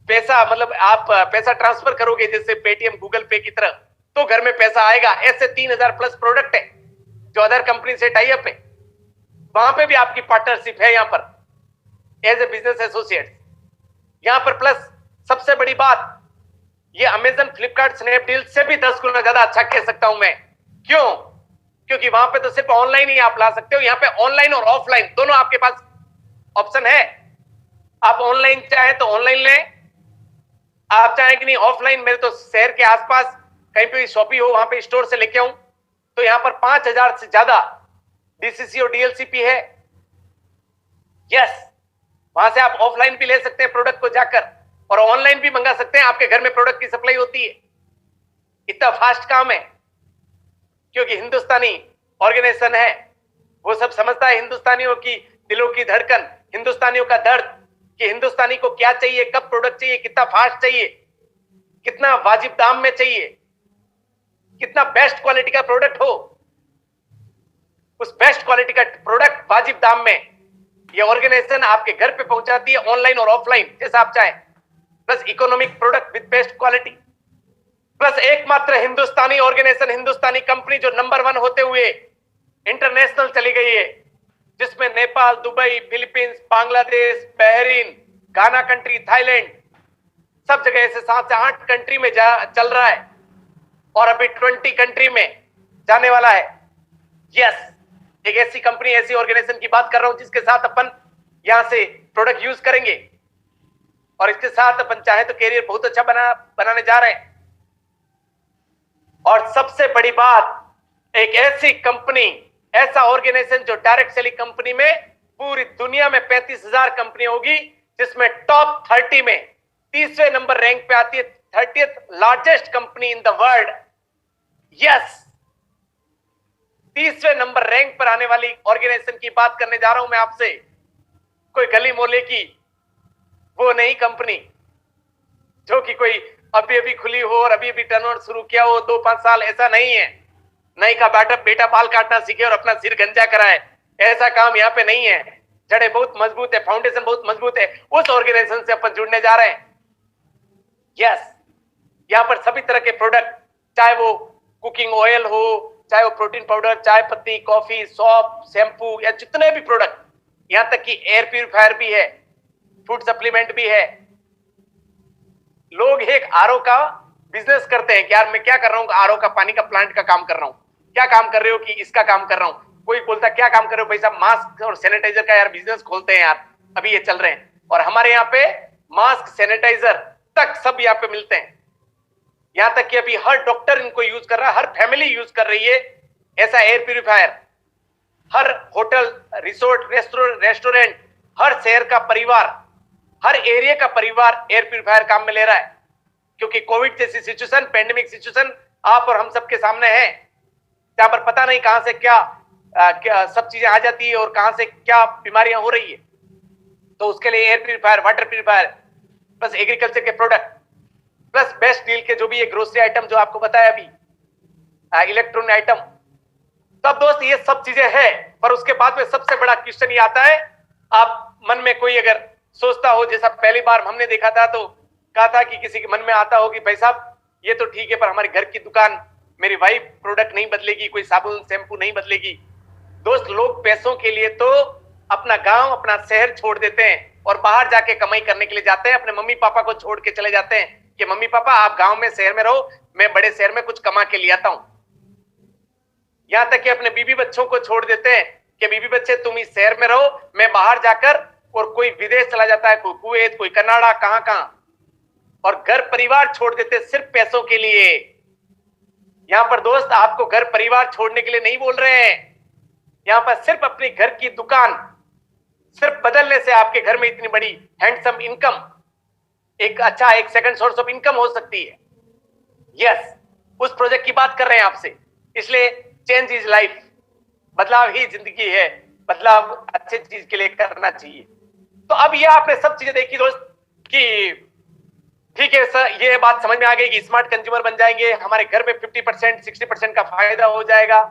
S3: पैसा मतलब आप पैसा ट्रांसफर करोगे जैसे पेटीएम, गूगल पे की तरह, तो घर में पैसा आएगा। ऐसे 3000 प्लस प्रोडक्ट है जो अदर कंपनी से टाई अप है, वहां पे भी आपकी पार्टनरशिप है यहां पर एज ए बिजनेस एसोसिएट। यहां पर प्लस सबसे बड़ी बात, ये अमेजन, फ्लिपकार्ट, स्नैपडील से भी 10 गुना ज्यादा अच्छा कह सकता हूं मैं। क्यों? क्योंकि वहां पे तो सिर्फ ऑनलाइन ही आप ला सकते हो, यहां पे ऑनलाइन और ऑफलाइन दोनों आपके पास ऑप्शन है। आप ऑनलाइन चाहें तो ऑनलाइन लें, आप चाहें कि नहीं ऑफलाइन मेरे तो शहर के आसपास कहीं पे शॉपी हो वहां पे स्टोर से लेके आऊं, तो यहां पर 5,000 से ज्यादा डीसीसी और डीएलसीपी है। यस, वहां से आप ऑफलाइन भी ले सकते हैं प्रोडक्ट को जाकर, और ऑनलाइन भी मंगा सकते हैं, आपके घर में प्रोडक्ट की सप्लाई होती है। इतना फास्ट काम है क्योंकि हिंदुस्तानी ऑर्गेनाइजेशन है, वो सब समझता है हिंदुस्तानियों की दिलों की धड़कन, हिंदुस्तानियों का दर्द, कि हिंदुस्तानी को क्या चाहिए, कब प्रोडक्ट चाहिए, कितना फास्ट चाहिए, कितना वाजिब दाम में चाहिए, कितना बेस्ट क्वालिटी का प्रोडक्ट हो। उस बेस्ट क्वालिटी का प्रोडक्ट वाजिब दाम में ये ऑर्गेनाइजेशन आपके घर पे पहुंचाती है, ऑनलाइन और ऑफलाइन जैसा आप चाहें, plus economic product with best quality, plus एकमात्र हिंदुस्तानी ऑर्गेनाइजेशन, हिंदुस्तानी कंपनी जो नंबर 1 होते हुए इंटरनेशनल चली गई है, जिसमें Nepal, Dubai, Philippines, Bangladesh, Bahrain, गाना कंट्री, थाईलैंड, सब जगह ऐसे 7 से 8 कंट्री में चल रहा है, और अभी 20 कंट्री में जाने वाला है। यस, एक ऐसी कंपनी, ऐसी ऑर्गेनाइजेशन की बात कर रहा हूं जिसके साथ अपन यहां से प्रोडक्ट यूज करेंगे, और इसके साथ अपन चाहे तो कैरियर बहुत अच्छा बनाने जा रहे हैं। और सबसे बड़ी बात, एक ऐसी कंपनी, ऐसा ऑर्गेनाइजेशन जो डायरेक्ट सेलिंग कंपनी में पूरी दुनिया में 35,000 कंपनी होगी, जिसमें टॉप 30 में 30वें नंबर रैंक पे आती है, 30th largest company in the world. Yes, 30वें नंबर रैंक पर आने वाली ऑर्गेनाइजेशन की बात करने जा रहा हूं मैं आपसे। कोई गली मोहल्ले की वो नहीं कंपनी जो कि कोई अभी अभी खुली हो और अभी अभी टर्नओवर शुरू किया हो 2-5 साल, ऐसा नहीं है। नई का बेटा बाल काटना सीखे और अपना सिर गंजा कराए, ऐसा काम यहाँ पे नहीं है। जड़ें बहुत मजबूत है, फाउंडेशन बहुत मजबूत है, उस ऑर्गेनाइजेशन से अपन जुड़ने जा रहे हैं। यस, यहाँ पर सभी तरह के प्रोडक्ट, चाहे वो कुकिंग ऑयल हो, चाहे वो प्रोटीन पाउडर, चाय पत्ती, कॉफी, सॉप, शैम्पू, या जितने भी प्रोडक्ट, यहां तक कि एयर प्यूरिफायर भी है, फूड सप्लीमेंट भी है। लोग एक आरओ का बिजनेस करते हैं कि यार मैं क्या कर रहा हूं, आरओ का पानी का प्लांट का काम कर रहा हूं। क्या काम कर रहे हो? कि इसका काम कर रहा हूं। कोई बोलता क्या काम कर रहे हो भाई साहब? मास्क और सैनिटाइजर का यार बिजनेस खोलते हैं यार, अभी ये चल रहे हैं। और हमारे यहाँ पे मास्क, सैनिटाइजर तक सब यहाँ पे मिलते हैं। यहां तक कि अभी हर डॉक्टर इनको यूज कर रहा है, हर फैमिली यूज कर रही है ऐसा एयर प्यूरिफायर। हर होटल, रिसोर्ट, रेस्टोरेंट, हर शहर का परिवार, हर एरिया का परिवार एयर प्यूरिफायर काम में ले रहा है, क्योंकि कोविड जैसी सिचुएशन, पैंडेमिक सिचुएशन आप और हम सबके सामने है, जहां पर पता नहीं कहां से क्या सब चीजें आ जाती है और कहां से क्या बीमारियां हो रही है। तो उसके लिए air purifier, water purifier, plus agriculture के प्रोडक्ट, प्लस बेस्ट डील के जो भी ये ग्रोसरी आइटम जो आपको बताया अभी, इलेक्ट्रॉनिक आइटम। तब दोस्त ये सब चीजें हैं, पर उसके बाद में सबसे बड़ा क्वेश्चन ये आता है, आप मन में कोई अगर सोचता हो, जैसा पहली बार हमने देखा था तो कहा था कि किसी के मन में आता हो कि भाई साहब ये तो ठीक है, पर हमारे घर की दुकान, मेरी वाइफ प्रोडक्ट नहीं बदलेगी, कोई साबुन शैम्पू नहीं बदलेगी। दोस्त, लोग पैसों के लिए तो अपना गांव, अपना शहर छोड़ देते हैं और बाहर जाके कमाई करने के लिए जाते हैं। अपने मम्मी पापा को छोड़ के चले जाते हैं कि मम्मी पापा आप गांव में, शहर में रहो, मैं बड़े शहर में कुछ कमा के ले आता हूं। यहां तक कि अपने बीबी बच्चों को छोड़ देते हैं कि बीबी बच्चे तुम इस शहर में रहो, मैं बाहर जाकर, और कोई विदेश चला जाता है, कोई कुवैत, कोई कनाडा, कहां, और घर परिवार छोड़ देते सिर्फ पैसों के लिए। यहां पर दोस्त आपको घर परिवार छोड़ने के लिए नहीं बोल रहे हैं, यहां पर सिर्फ अपनी घर की दुकान सिर्फ बदलने से आपके घर में इतनी बड़ी हैंडसम इनकम, एक अच्छा एक सेकंड सोर्स ऑफ इनकम हो सकती है। यस, उस प्रोजेक्ट की बात कर रहे हैं आपसे। इसलिए चेंज इज लाइफ, बदलाव ही जिंदगी है, बदलाव अच्छे चीज के लिए करना चाहिए। तो अब ये आपने सब चीजें देखी दोस्त कि ठीक है सर, ये बात समझ में आ गई कि स्मार्ट कंज्यूमर बन जाएंगे, हमारे घर में 50%, 60% का फायदा हो जाएगा।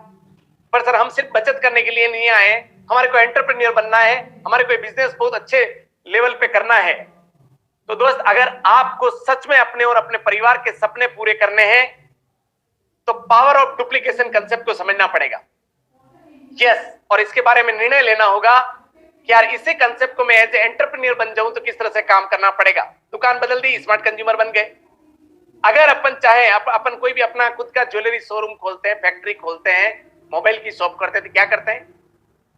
S3: पर सर हम सिर्फ बचत करने के लिए नहीं आए, हमारे को एंटरप्रेन्योर बनना है, हमारे को बिजनेस बहुत अच्छे लेवल पे करना है। तो दोस्त, अगर आपको सच में अपने और अपने परिवार के सपने पूरे करने हैं तो पावर ऑफ डुप्लीकेशन कंसेप्ट को समझना पड़ेगा। यस, और इसके बारे में निर्णय लेना होगा कि यार इसी कंसेप्ट को मैं एज ए एंटरप्रेन्योर बन जाऊं तो किस तरह से काम करना पड़ेगा। दुकान बदल दी, स्मार्ट कंज्यूमर बन गए। अगर अपन चाहे अपन कोई भी अपना खुद का ज्वेलरी शोरूम खोलते हैं, फैक्ट्री खोलते हैं, मोबाइल की शॉप करते हैं, तो क्या करते हैं?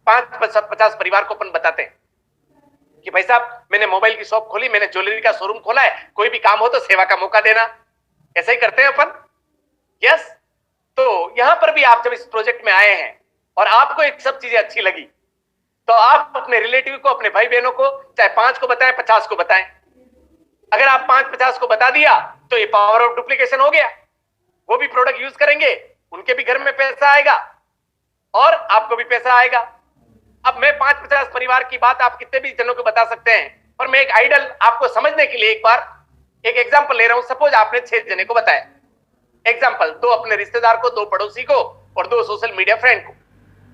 S3: 5-50 परिवार को अपन बताते हैं कि भाई साहब मैंने मोबाइल की शॉप खोली, मैंने ज्वेलरी का शोरूम खोला है, कोई भी काम हो तो सेवा का मौका देना। ऐसा ही करते हैं अपन। यस। तो यहां पर भी आप जब इस प्रोजेक्ट में आए हैं और आपको एक सब चीजें अच्छी लगी, तो आप अपने रिलेटिव को, अपने भाई बहनों को, चाहे 5 को बताएं, 50 को बताएं। अगर आप 5-50 को बता दिया तो ये पावर ऑफ डुप्लीकेशन हो गया। वो भी प्रोडक्ट यूज करेंगे, उनके भी घर में पैसा आएगा और आपको भी पैसा आएगा। अब मैं 5-50 परिवार की बात आप कितने भी जनों को बता सकते हैं, और मैं एक आइडल आपको समझने के लिए एक बार एक एग्जांपल ले रहा हूं। सपोज आपने 6 जने को बताया, एग्जांपल, 2 अपने रिश्तेदार को, 2 पड़ोसी को और 2 सोशल मीडिया फ्रेंड को।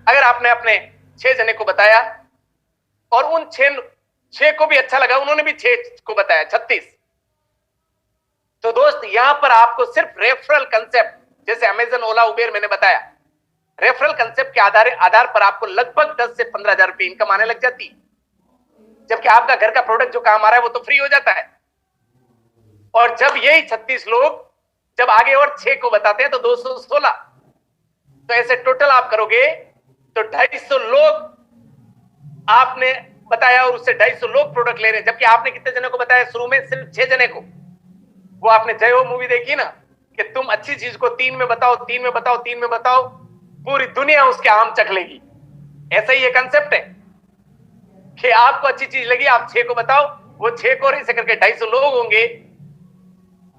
S3: अगर आपने अपने 6 जने को बताया और उन 6 को भी अच्छा लगा, उन्होंने भी 6 को बताया, 36। तो दोस्त यहां पर आपको सिर्फ रेफरल कंसेप्ट, जैसे अमेजन, ओला, उबेर मैंने बताया, रेफरल कंसेप्ट के आधार पर आपको लगभग 10 से 15,000 रुपए इनकम आने लग जाती है, जबकि आपका घर का प्रोडक्ट जो काम आ रहा है वो तो फ्री हो जाता है। और जब यही 36 लोग जब आगे और 6 को बताते हैं तो 216, तो ऐसे टोटल आप करोगे तो 250 लोग आपने बताया और उससे 250 लोग प्रोडक्ट ले रहे हैं। जबकि आपने कितने जने को बताया शुरू में? सिर्फ 6 जने को। वो आपने जय हो मूवी देखी ना, कि तुम अच्छी चीज को 3 में बताओ, 3 में बताओ, 3 में बताओ, पूरी दुनिया उसके आम चख लेगी। ऐसा ही ये कंसेप्ट है कि आपको अच्छी चीज लगी, आप 6 को बताओ, वो 6 को ऐसे करके 250 लोग होंगे।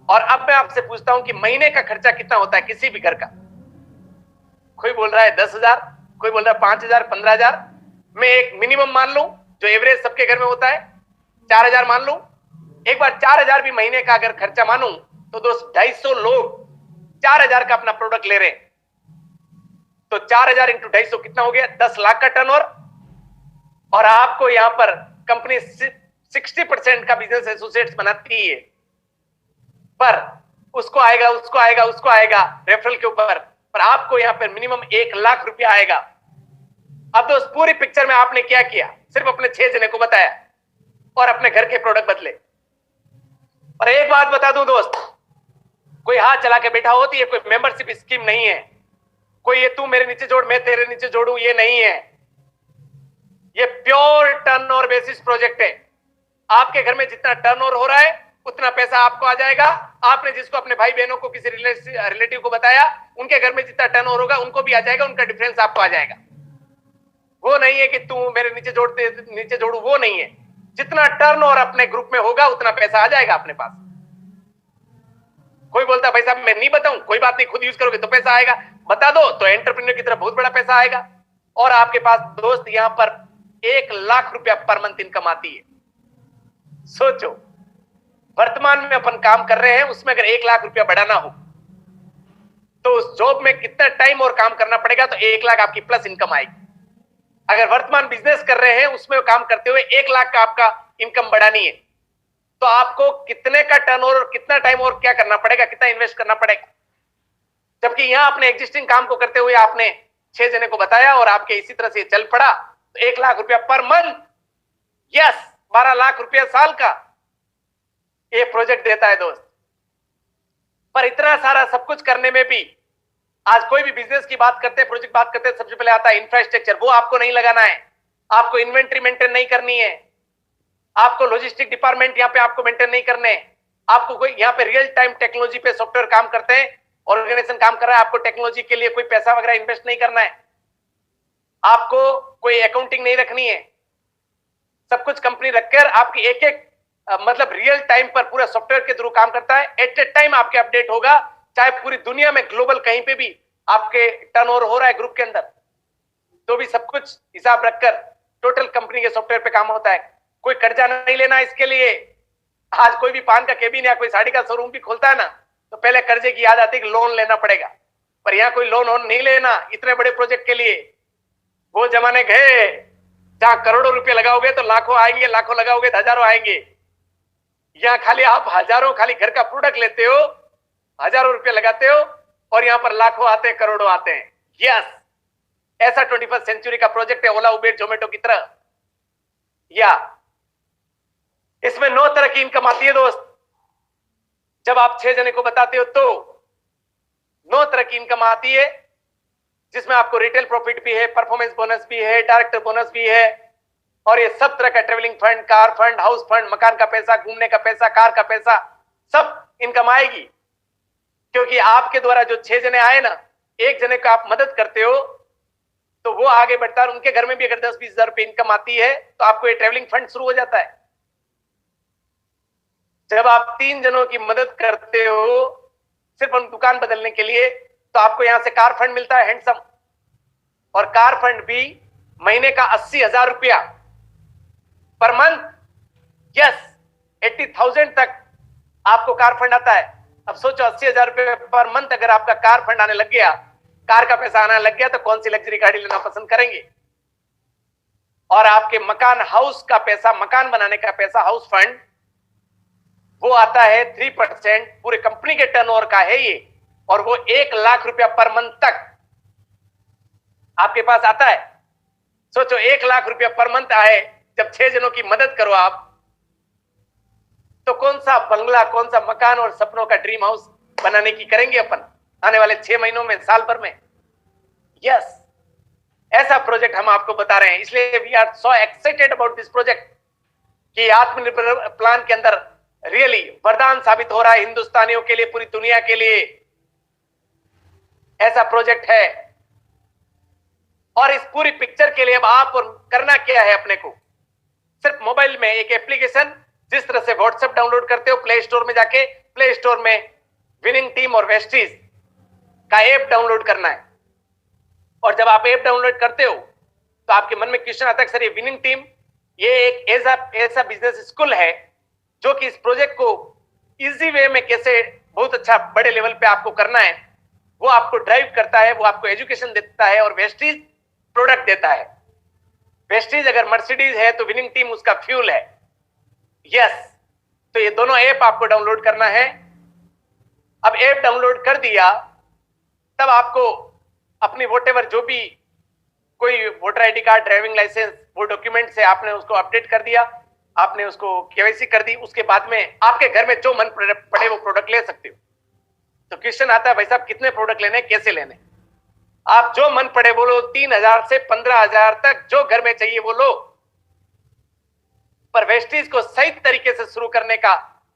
S3: और अब मैं आपसे पूछता हूं कि महीने का खर्चा कितना होता है किसी भी घर का? कोई बोल रहा है 10,000, कोई बोल रहा है 5,000, 15,000। मैं एक मिनिमम मान लूं जो एवरेज सबके घर में होता है, 4,000 मान लूं। एक बार 4,000 भी महीने का अगर खर्चा मानूं तो दोस्त 250 लोग 4,000 का अपना प्रोडक्ट ले रहे हैं, तो 4,000 इंटू 250 कितना हो गया? 10 लाख का टर्नओवर। और आपको यहां पर कंपनी 60% का बिजनेस एसोसिएट्स बनाती है, पर उसको आएगा, उसको आएगा, उसको आएगा रेफरल के ऊपर, पर आपको यहां पर मिनिमम 1 लाख रुपया आएगा। अब दोस्त पूरी पिक्चर में आपने क्या किया? सिर्फ अपने 6 जने को बताया और अपने घर के प्रोडक्ट बदले। और एक बात बता दूं दोस्त, कोई हाथ चला के बैठा होती है, कोई मेंबरशिप स्कीम नहीं है, कोई ये तू मेरे नीचे जोड़, मैं तेरे नीचे जोड़ू, ये नहीं है। ये प्योर टर्नओवर बेसिस प्रोजेक्ट है। आपके घर में जितना टर्नओवर हो रहा है उतना पैसा आपको आ जाएगा। आपने जिसको अपने भाई बहनों को, किसी रिलेटिव को बताया, उनके घर में जितना टर्नओवर होगा उनको भी आ जाएगा, उनका डिफरेंस आपको आ जाएगा। वो नहीं है कि तू मेरे नीचे जोड़ू, वो नहीं है। जितना टर्नओवर अपने ग्रुप में होगा उतना पैसा आ जाएगा अपने पास। कोई बोलता है भाई साहब मैं नहीं बताऊं, कोई बात नहीं, खुद यूज करोगे तो पैसा आएगा। बता दो तो एंटरप्रेन्योर की तरफ बहुत बड़ा पैसा आएगा। और आपके पास दोस्त यहां पर 1 लाख रुपया पर मंथ इनकम आती है। सोचो, वर्तमान में अपन काम कर रहे हैं, उसमें अगर 1 लाख रुपया बढ़ाना हो तो उस जॉब में कितना टाइम और काम करना पड़ेगा, तो 1 लाख आपकी प्लस इनकम आएगी। अगर वर्तमान बिजनेस कर रहे हैं उसमें काम करते हुए 1 लाख का आपका इनकम बढ़ानी है, तो आपको कितने का टर्नओवर और कितना टाइम और क्या करना पड़ेगा, कितना इन्वेस्ट करना पड़ेगा। जबकि यहां अपने एग्जिस्टिंग काम को करते हुए आपने 6 जने को बताया और आपके इसी तरह से चल पड़ा, तो 1 लाख रुपया पर मंथ, यस 12 लाख रुपया साल का ये प्रोजेक्ट देता है दोस्त। पर इतना सारा सब कुछ करने में भी आज कोई भी बिजनेस की बात करते हैं, प्रोजेक्ट बात करते हैं, सबसे पहले आता है इंफ्रास्ट्रक्चर। वो आपको नहीं लगाना है, आपको इन्वेंट्री मेंटेन नहीं करनी है, आपको लॉजिस्टिक डिपार्टमेंट यहाँ पे आपको मेंटेन नहीं करने, आपको कोई यहाँ पे रियल टाइम टेक्नोलॉजी पे सॉफ्टवेयर काम करते हैं, ऑर्गेनाइजेशन काम कर रहा है, आपको टेक्नोलॉजी के लिए कोई पैसा वगैरह इन्वेस्ट नहीं करना है, आपको कोई अकाउंटिंग नहीं रखनी है। सब कुछ कंपनी रखकर आपकी एक एक मतलब रियल टाइम पर पूरा सॉफ्टवेयर के थ्रू काम करता है। एट ए टाइम आपके अपडेट होगा, चाहे पूरी दुनिया में ग्लोबल कहीं पे भी आपके टर्नओवर हो रहा है ग्रुप के अंदर, तो भी सब कुछ हिसाब रखकर टोटल कंपनी के सॉफ्टवेयर पे काम होता है। कोई कर्जा नहीं लेना इसके लिए। आज कोई भी पान का केबिन या कोई साड़ी का शोरूम भी खोलता है ना, तो पहले कर्जे की याद आती है कि लोन लेना पड़ेगा, पर यहाँ कोई लोन नहीं लेना इतने बड़े प्रोजेक्ट के लिए। वो जमाने गए जहां करोड़ों रुपए लगाओगे तो लाखों आएंगे, लाखों लगाओगे तो हजारों आएंगे। यहाँ खाली आप हजारों खाली घर का प्रोडक्ट लेते हो, हजारों रुपए लगाते हो और यहाँ पर लाखों आते हैं, करोड़ों आते हैं। यस, ऐसा 21st सेंचुरी का प्रोजेक्ट है ओला, उबेर, जोमेटो की तरह। या इसमें 9 तरह की इनकम आती है दोस्त। जब आप 6 जने को बताते हो तो 9 तरह की इनकम आती है, जिसमें आपको रिटेल प्रॉफिट भी है, परफॉर्मेंस बोनस भी है, डायरेक्टर बोनस भी है, और ये सब तरह का travelling fund, car fund, house fund, मकान का पैसा, घूमने का पैसा, कार का पैसा, सब इनकम आएगी। क्योंकि आपके द्वारा जो 6 जने आए ना, एक जने को आप मदद करते हो तो वो आगे बढ़ता है, और उनके घर में भी अगर 10-20 हजार रुपए इनकम आती है तो आपको ये ट्रेवलिंग फंड शुरू हो जाता है। जब आप 3 जनों की मदद करते हो सिर्फ उन दुकान बदलने के लिए, तो आपको यहां से कार फंड मिलता है हैंडसम, और कार फंड भी महीने का 80,000 रुपया पर मंथ, यस 80,000 तक आपको कार फंड आता है। अब सोचो 80,000 रुपये पर मंथ अगर आपका कार फंड आने लग गया, कार का पैसा आने लग गया, तो कौन सी लग्जरी गाड़ी लेना पसंद करेंगे। और आपके मकान, हाउस का पैसा, मकान बनाने का पैसा, हाउस फंड, वो आता है 3%, पूरे कंपनी के टर्नओवर का है ये, और वो 1 लाख रुपया पर मंथ तक आपके पास आता है। सोचो 1 लाख रुपया पर मंथ आए, जब 6 जनों की मदद करो आप, तो कौन सा बंगला, कौन सा मकान और सपनों का ड्रीम हाउस बनाने की करेंगे अपन आने वाले 6 महीनों में, साल भर में। यस, ऐसा प्रोजेक्ट हम आपको बता रहे हैं, इसलिए we are so excited about this project कि आत्मनिर्भर प्लान के अंदर रियली वरदान साबित हो रहा है हिंदुस्तानियों के लिए, पूरी दुनिया के लिए ऐसा प्रोजेक्ट है। और इस पूरी पिक्चर के लिए अब आप और करना क्या है, अपने को सिर्फ मोबाइल में एक एप्लीकेशन, जिस तरह से व्हाट्सएप डाउनलोड करते हो प्ले स्टोर में जाके, प्ले स्टोर में विनिंग टीम और वेस्टीज का ऐप डाउनलोड करना है। और जब आप ऐप डाउनलोड करते हो तो आपके मन में क्वेश्चन आता है, सर ये विनिंग टीम ये एक ऐसा बिजनेस स्कूल है जो कि इस प्रोजेक्ट को इजी वे में कैसे बहुत अच्छा बड़े लेवल पे आपको करना है, वो आपको ड्राइव करता है, वो आपको एजुकेशन देता है, और वेस्टीज प्रोडक्ट देता है। वेस्टीज अगर मर्सिडीज है तो विनिंग टीम उसका फ्यूल है। यस, तो ये दोनों ऐप आपको डाउनलोड करना है। अब ऐप डाउनलोड कर दिया, तब आपको अपनी वोटेवर जो भी कोई voter ID card, driving licence, वो डॉक्यूमेंट से आपने उसको अपडेट कर दिया, आपने उसको केवाईसी कर दी, उसके बाद में आपके घर में जो मन पड़े वो प्रोडक्ट ले सकते हो। तो क्वेश्चन आता है, भाई साहब कितने प्रोडक्ट लेने, कैसे लेने? आप जो मन पड़े वो लो, 3,000 से 15,000 तक जो घर में चाहिए वो लो। पर वेस्टीज को सही तरीके से शुरू करने का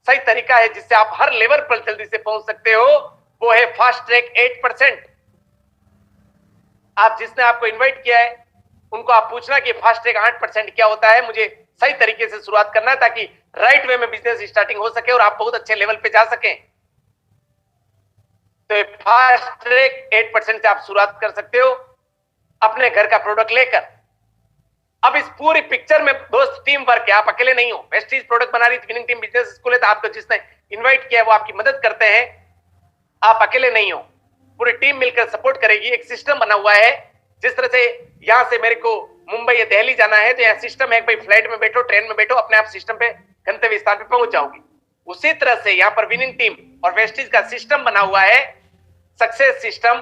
S3: सही तरीका है जिससे आप हर लेवल पर जल्दी से पहुंच सकते हो, वो है फास्ट ट्रैक 8%। आप जिसने आपको इनवाइट किया है उनको आप पूछना कि फास्ट ट्रैक 8% क्या होता है, मुझे सही तरीके से शुरुआत करना है ताकि राइट वे में बिजनेस स्टार्टिंग हो सके और आप बहुत अच्छे लेवल पे जा सकें। तो फास्ट ट्रैक 8% से आप शुरुआत कर सकते हो अपने घर का प्रोडक्ट लेकर। अब इस पूरी पिक्चर में दोस्त टीम वर्क है, आप अकेले नहीं हो। वेस्टीज प्रोडक्ट बना रही विनिंग टीम बिजनेस स्कूल है, तो आपको जिसने इनवाइट किया है वो आपकी मदद करते हैं, आप अकेले नहीं हो, पूरी टीम मिलकर सपोर्ट करेगी। एक सिस्टम बना हुआ है, जिस तरह से यहां से मेरे को मुंबई या दिल्ली जाना है तो यहाँ सिस्टम है, भाई फ्लाइट में बैठो, ट्रेन में बैठो, अपने आप सिस्टम पे गंतव्य स्थान पे पहुंच जाओगी। उसी तरह से यहाँ पर विनिंग टीम और वेस्टीज का सिस्टम बना हुआ है, सक्सेस सिस्टम,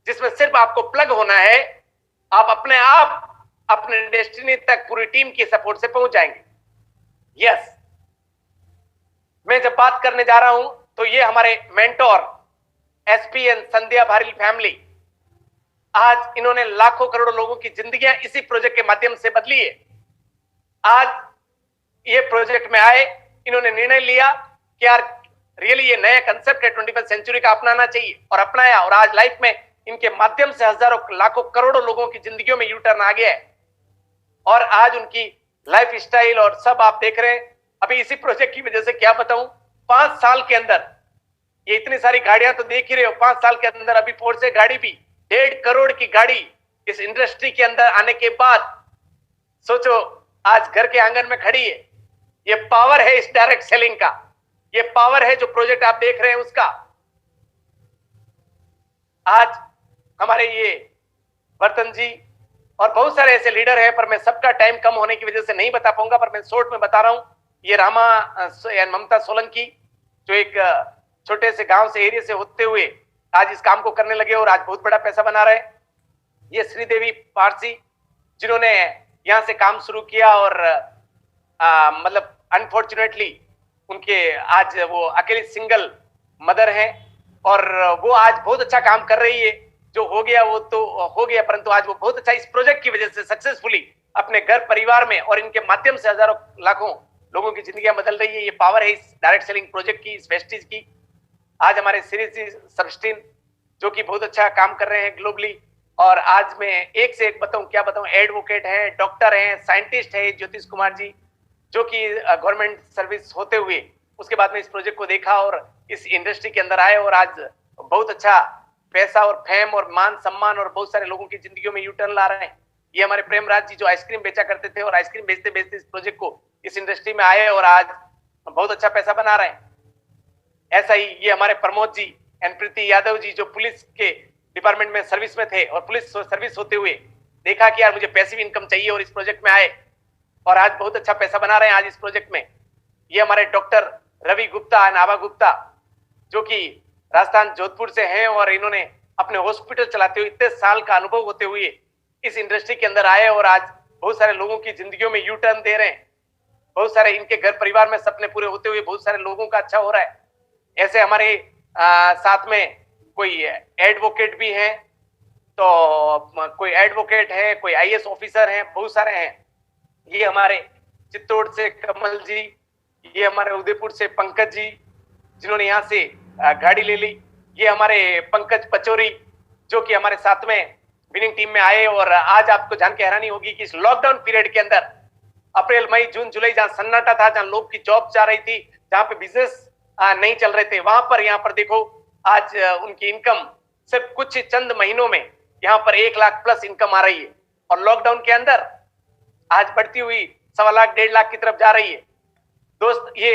S3: जिसमें सिर्फ आपको प्लग होना है, आप अपने आप अपने डेस्टिनी तक पूरी टीम की सपोर्ट से पहुंच जाएंगे। यस, मैं जब बात करने जा रहा हूं तो ये हमारे मेंटोर एसपीएन संध्या भारिल फैमिली, आज इन्होंने लाखों करोड़ों लोगों की जिंदगियां इसी प्रोजेक्ट के माध्यम से बदली है। आज ये प्रोजेक्ट में आए, इन्होंने निर्णय लिया कि यार रियली ये नया कंसेप्ट है 21वीं सेंचुरी का, अपनाना चाहिए, और अपनाया। और आज लाइफ में इनके माध्यम से हजारों लाखों करोड़ों लोगों की जिंदगियों में यू टर्न आ गया है, और आज उनकी लाइफ स्टाइल और सब आप देख रहे हैं। अभी इसी प्रोजेक्ट की वजह से क्या बताऊं, 5 साल के अंदर ये इतनी सारी गाड़ियां तो देख ही रहे हो, 5 साल के अंदर अभी पोर्शे गाड़ी भी 1.5 करोड़ की गाड़ी इस इंडस्ट्री के अंदर आने के बाद सोचो आज घर के आंगन में खड़ी है। ये पावर है इस डायरेक्ट सेलिंग का, ये पावर है जो प्रोजेक्ट आप देख रहे हैं उसका। आज हमारे ये वर्तन जी और बहुत सारे ऐसे लीडर हैं, पर मैं सबका टाइम कम होने की वजह से नहीं बता पाऊंगा, पर मैं शॉर्ट में बता रहा हूं। ये रामा ममता सोलंकी जो एक छोटे से गांव से एरिया से होते हुए आज इस काम को करने लगे और आज बहुत बड़ा पैसा बना रहे। ये श्रीदेवी पारसी जिन्होंने यहां से काम शुरू किया और मतलब अनफॉर्चुनेटली उनके आज वो अकेली सिंगल मदर हैं, और वो आज बहुत अच्छा काम कर रही है। जो हो गया वो तो हो गया, परंतु आज वो बहुत अच्छा इस प्रोजेक्ट की वजह से सक्सेसफुली अपने घर परिवार में और इनके माध्यम से हजारों लाखों लोगों की जिंदगियां बदल रही है। ये पावर है इस डायरेक्ट सेलिंग प्रोजेक्ट की, इस वेस्टिज की। आज हमारे सीरीज सबस्टीन जो कि बहुत अच्छा काम कर रहे हैं ग्लोबली, और आज मैं एक से एक बताऊं, क्या बताऊं, एडवोकेट हैं, डॉक्टर हैं, साइंटिस्ट है ज्योतिष कुमार जी, जो कि गवर्नमेंट सर्विस होते हुए उसके बाद में इस प्रोजेक्ट को देखा और इस इंडस्ट्री के अंदर आए और आज बहुत अच्छा पैसा और फेम और मान सम्मान और बहुत सारे लोगों की जिंदगियों में यू टर्न ला रहे हैं। ये हमारे प्रेमराज जी जो आइसक्रीम बेचा करते थे और आइसक्रीम बेचते बेचते इस प्रोजेक्ट को, इस इंडस्ट्री में आए और आज बहुत अच्छा पैसा बना रहे हैं। ऐसा ही ये हमारे प्रमोद जी एंड प्रीति यादव जी जो पुलिस के डिपार्टमेंट में सर्विस में थे और पुलिस सर्विस होते हुए देखा कि यार मुझे पैसिव इनकम चाहिए और इस प्रोजेक्ट में आए और आज बहुत अच्छा पैसा बना रहे हैं आज इस प्रोजेक्ट में। ये हमारे डॉक्टर रवि गुप्ता एंड आभा गुप्ता जो कि राजस्थान जोधपुर से हैं और इन्होंने अपने हॉस्पिटल चलाते हुए इतने साल का अनुभव होते हुए इस इंडस्ट्री के अंदर आए और आज बहुत सारे लोगों की जिंदगियों में यू टर्न दे रहे हैं। बहुत सारे इनके घर परिवार में सपने पूरे होते हुए बहुत सारे लोगों का अच्छा हो रहा है। ऐसे हमारे साथ में कोई एडवोकेट भी हैं, तो कोई एडवोकेट है, कोई आईएएस ऑफिसर हैं, बहुत सारे हैं। ये हमारे चित्तौड़ से कमल जी, ये हमारे उदयपुर से पंकज जी जिन्होंने यहाँ से गाड़ी ले ली, ये हमारे पंकज पचौरी जो कि हमारे साथ में विनिंग टीम में आए। और आज आपको जान के हैरानी होगी कि इस लॉकडाउन पीरियड के अंदर अप्रैल मई जून जुलाई जहां सन्नाटा था, जहां लोग की जॉब जा रही थी, जहां पे बिजनेस नहीं चल रहे थे, वहां पर यहाँ पर देखो आज उनकी इनकम सिर्फ कुछ चंद महीनों में यहाँ पर 1 लाख प्लस इनकम आ रही है और लॉकडाउन के अंदर आज बढ़ती हुई 1.25 लाख 1.5 लाख की तरफ जा रही है। दोस्त ये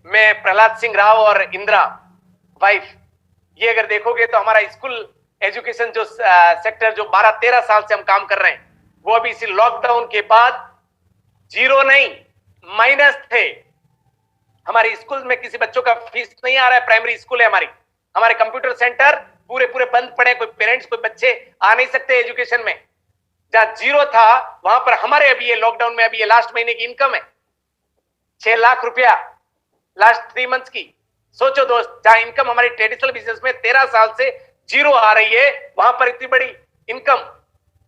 S3: मैं प्रहलाद सिंह राव और इंदिरा वाइफ, ये अगर देखोगे तो हमारा स्कूल एजुकेशन जो सेक्टर जो 12-13 साल से हम काम कर रहे हैं वो अभी इसी लॉकडाउन के बाद जीरो नहीं माइनस थे। हमारे स्कूल में किसी बच्चों का फीस नहीं आ रहा है, प्राइमरी स्कूल है हमारी, हमारे कंप्यूटर सेंटर पूरे बंद पड़े, कोई पेरेंट्स कोई बच्चे आ नहीं सकते एजुकेशन में। जहां जीरो था वहां पर हमारे अभी ये लॉकडाउन में अभी ये लास्ट महीने की इनकम है 6 लाख रुपया लास्ट 3 मंथ्स की। सोचो दोस्त, जहां इनकम हमारी ट्रेडिशनल बिजनेस में 13 साल से जीरो आ रही है, वहां पर इतनी बड़ी इनकम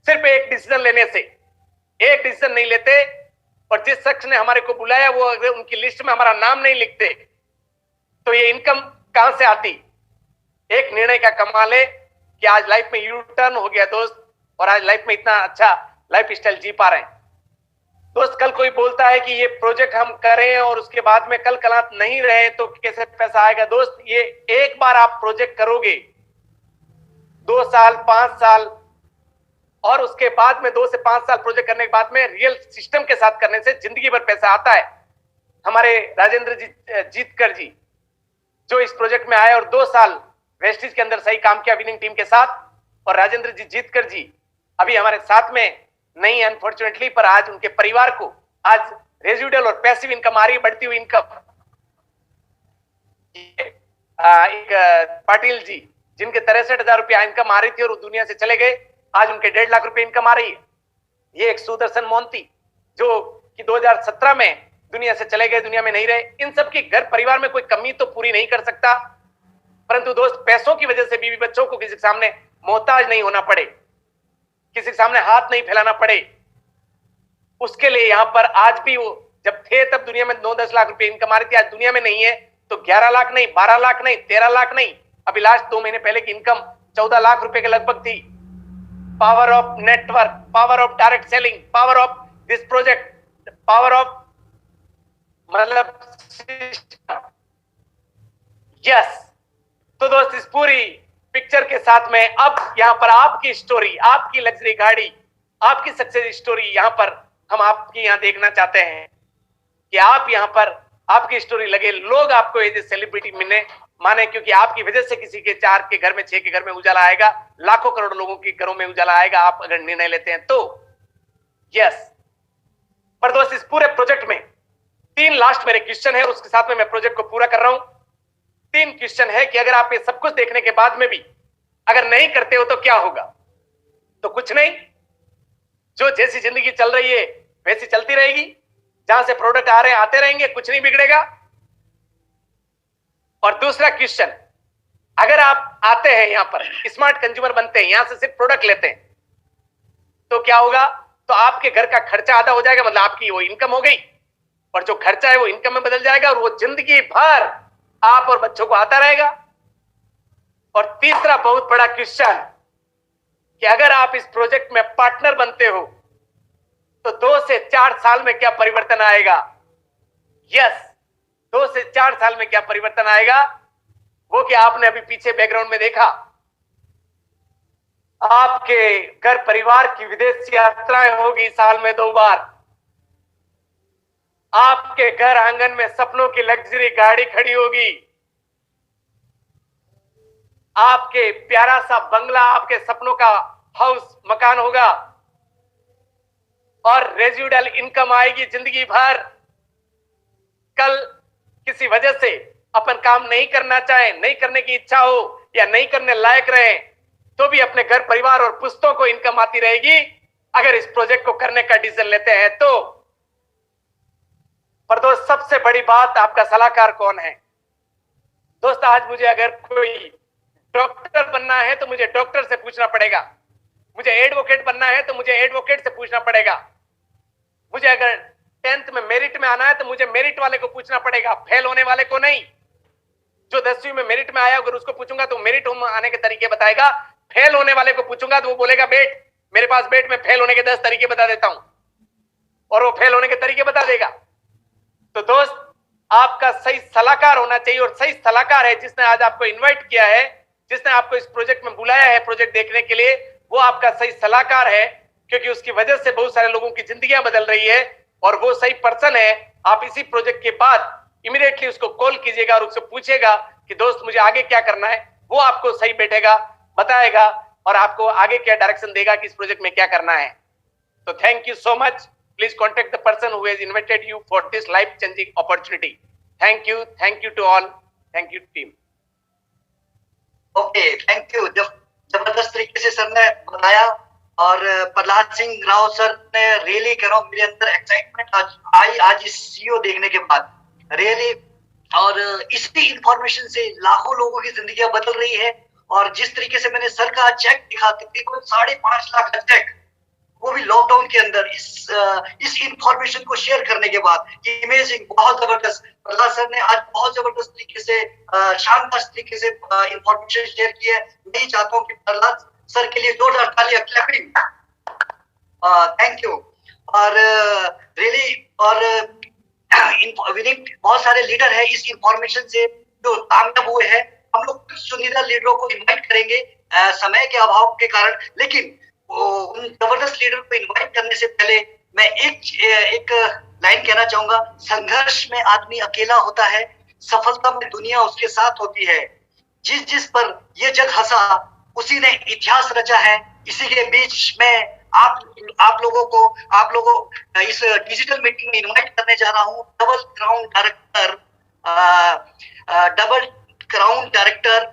S3: सिर्फ एक डिसीजन लेने से। एक डिसीजन नहीं लेते और जिस शख्स ने हमारे को बुलाया वो अगर उनकी लिस्ट में हमारा नाम नहीं लिखते तो ये इनकम कहां से आती। एक निर्णय का कमाल है कि आज लाइफ में यू टर्न हो गया दोस्त, और आज लाइफ में इतना अच्छा लाइफ स्टाइल जी पा रहे हैं। दोस्त कल कोई बोलता है कि ये प्रोजेक्ट हम करें और उसके बाद में कल कलात नहीं रहे तो कैसे पैसा आएगा। दोस्त ये एक बार आप प्रोजेक्ट करोगे 2 साल 5 साल और उसके बाद में 2 से 5 साल प्रोजेक्ट करने के बाद में रियल सिस्टम के साथ करने से जिंदगी भर पैसा आता है। हमारे राजेंद्र जी जीतकर जी जो इस प्रोजेक्ट में आए और 2 साल वेस्टिज के अंदर सही काम किया विनिंग टीम के साथ, और राजेंद्र जी जीतकर जी अभी हमारे साथ में नहीं अनफॉर्चुनेटली, पर आज उनके परिवार को आज रेजिडुअल और पैसिव इनकम आ रही है, बढ़ती हुई इनकम। एक पाटिल जी जिनके 63,000 रुपया इनकम आ रही थी और वो दुनिया से चले गए, आज उनके 1.5 लाख रुपए इनकम आ रही है। ये एक सुदर्शन मोहंती जो कि 2017 में दुनिया से चले गए, दुनिया में नहीं रहे। इन सब की घर परिवार में कोई कमी तो पूरी नहीं कर सकता, परंतु दोस्त पैसों की वजह से बीवी बच्चों को किसी के सामने मोहताज नहीं होना पड़े, किसी के सामने हाथ नहीं फैलाना पड़े, उसके लिए यहाँ पर आज भी वो जब थे तब दुनिया में 9-10 लाख रुपए इनकम आ रही थी, आज दुनिया में नहीं है तो 11 लाख नहीं, 12 लाख नहीं, 13 लाख नहीं, अभी लास्ट 2 महीने पहले की इनकम 14 लाख रुपए के लगभग थी। Power of network, power of direct selling, power of this project, power of मतलब यस। तो दोस्त इस पूरी पिक्चर के साथ में अब यहां पर आपकी स्टोरी, आपकी लग्जरी गाड़ी, आपकी सक्सेस स्टोरी यहां पर हम आपकी यहां देखना चाहते हैं कि आप यहां पर आपकी स्टोरी लगे, लोग आपको एज ए सेलिब्रिटी माने, क्योंकि आपकी वजह से किसी के 4 के घर में 6 के घर में उजाला आएगा, लाखों करोड़ लोगों के घरों में उजाला आएगा आप अगर निर्णय लेते हैं तो। यस, पर दोस्त इस पूरे प्रोजेक्ट में 3 लास्ट मेरे क्वेश्चन है, उसके साथ में मैं प्रोजेक्ट को पूरा कर रहा हूं। 3 क्वेश्चन है कि अगर आप ये सब कुछ देखने के बाद में भी अगर नहीं करते हो तो क्या होगा। तो कुछ नहीं, जो जैसी जिंदगी चल रही है वैसी चलती रहेगी, जहां से प्रोडक्ट आ रहे हैं आते रहेंगे, कुछ नहीं बिगड़ेगा। और दूसरा क्वेश्चन, अगर आप आते हैं यहां पर स्मार्ट कंज्यूमर बनते हैं, यहां से सिर्फ प्रोडक्ट लेते हैं तो क्या होगा। तो आपके घर का खर्चा आधा हो जाएगा, मतलब आपकी वो इनकम हो गई, और जो खर्चा है वो इनकम में बदल जाएगा, और वो जिंदगी भर आप और बच्चों को आता रहेगा। और तीसरा बहुत बड़ा क्वेश्चन कि अगर आप इस प्रोजेक्ट में पार्टनर बनते हो तो 2 से 4 साल में क्या परिवर्तन आएगा? यस, 2 से 4 साल में क्या परिवर्तन आएगा? वो कि आपने अभी पीछे बैकग्राउंड में देखा, आपके घर परिवार की विदेश यात्राएं होगी साल में 2 बार, आपके घर आंगन में सपनों की लग्जरी गाड़ी खड़ी होगी, आपके प्यारा सा बंगला, आपके सपनों का हाउस मकान होगा, और रेजिडुअल इनकम आएगी जिंदगी भर। कल किसी वजह से अपन काम नहीं करना चाहे, नहीं करने की इच्छा हो या नहीं करने लायक रहे, तो भी अपने घर परिवार और पुश्तों को इनकम आती रहेगी अगर इस प्रोजेक्ट को करने का डिसीजन लेते हैं तो। पर दोस्त, सबसे बड़ी बात, आपका सलाहकार कौन है? दोस्त, आज मुझे अगर कोई डॉक्टर बनना है तो मुझे डॉक्टर से पूछना पड़ेगा, मुझे एडवोकेट बनना है तो मुझे एडवोकेट से पूछना पड़ेगा, मुझे अगर 10th में मेरिट में आना है तो मुझे मेरिट वाले को पूछना पड़ेगा, फेल होने वाले को नहीं। जो 10वीं में मेरिट में आया अगर उसको पूछूंगा तो मेरिट आने के तरीके बताएगा, फेल होने वाले को पूछूंगा तो वो बोलेगा बैठ मेरे पास बैठ, मैं फेल होने के 10 तरीके बता देता हूं, और वो फेल होने के तरीके बता देगा। तो दोस्त, आपका सही सलाहकार होना चाहिए, और सही सलाहकार है जिसने आज आपको इन्वाइट किया है, जिसने आपको इस प्रोजेक्ट में बुलाया है प्रोजेक्ट देखने के लिए, वो आपका सही सलाहकार है, क्योंकि उसकी वजह से बहुत सारे लोगों की जिंदगियां बदल रही है, और वो सही पर्सन है। आप इसी प्रोजेक्ट के बाद इमीडिएटली उसको कॉल कीजिएगा और उससे पूछेगा कि दोस्त मुझे आगे क्या करना है, वो आपको सही बैठेगा, बताएगा, और आपको आगे क्या डायरेक्शन देगा कि इस प्रोजेक्ट में क्या करना है। तो thank you so much. Please contact the person who has invited you for this life changing opportunity. Thank you to all, thank you team.
S1: Okay, thank you. जबरदस्त तरीके से सर ने बताया, और प्रहलाद सिंह राव सर ने रियली कह रहा हूँ, मेरे अंदर एक्साइटमेंट आई आज इस सीईओ देखने के बाद, रियली। और इसी इंफॉर्मेशन से लाखों लोगों की जिंदगियां बदल रही है। और जिस तरीके से मैंने सर का चेक दिखा, तकरीबन 5.5 लाख का चेक, वो भी लॉकडाउन के अंदर, इस इंफॉर्मेशन को शेयर करने के बाद, इमेजिंग, बहुत जबरदस्त। प्रहलाद सर ने आज बहुत जबरदस्त तरीके से, शानदार तरीके से इंफॉर्मेशन शेयर की है। मैं ही चाहता हूँ कि प्रहलाद सर के लिए जोरदार तालियां, क्लैपिंग, थैंक यू। और रियली, और बहुत सारे लीडर है इस इंफॉर्मेशन से जो कामयाब हुए हैं। हम लोग कुछ चुनिंदा लीडरों को इनवाइट करेंगे समय के अभाव के कारण, लेकिन उन जबरदस्त लीडर को इनवाइट करने से पहले मैं एक लाइन कहना चाहूंगा। संघर्ष में आदमी अकेला होता है, सफलता में दुनिया उसके साथ होती है। जिस पर ये जग हंसा उसी ने इतिहास रचा है। इसी के बीच में आप लोगों इस डिजिटल मीटिंग में इनवाइट करने जा रहा हूँ double crown director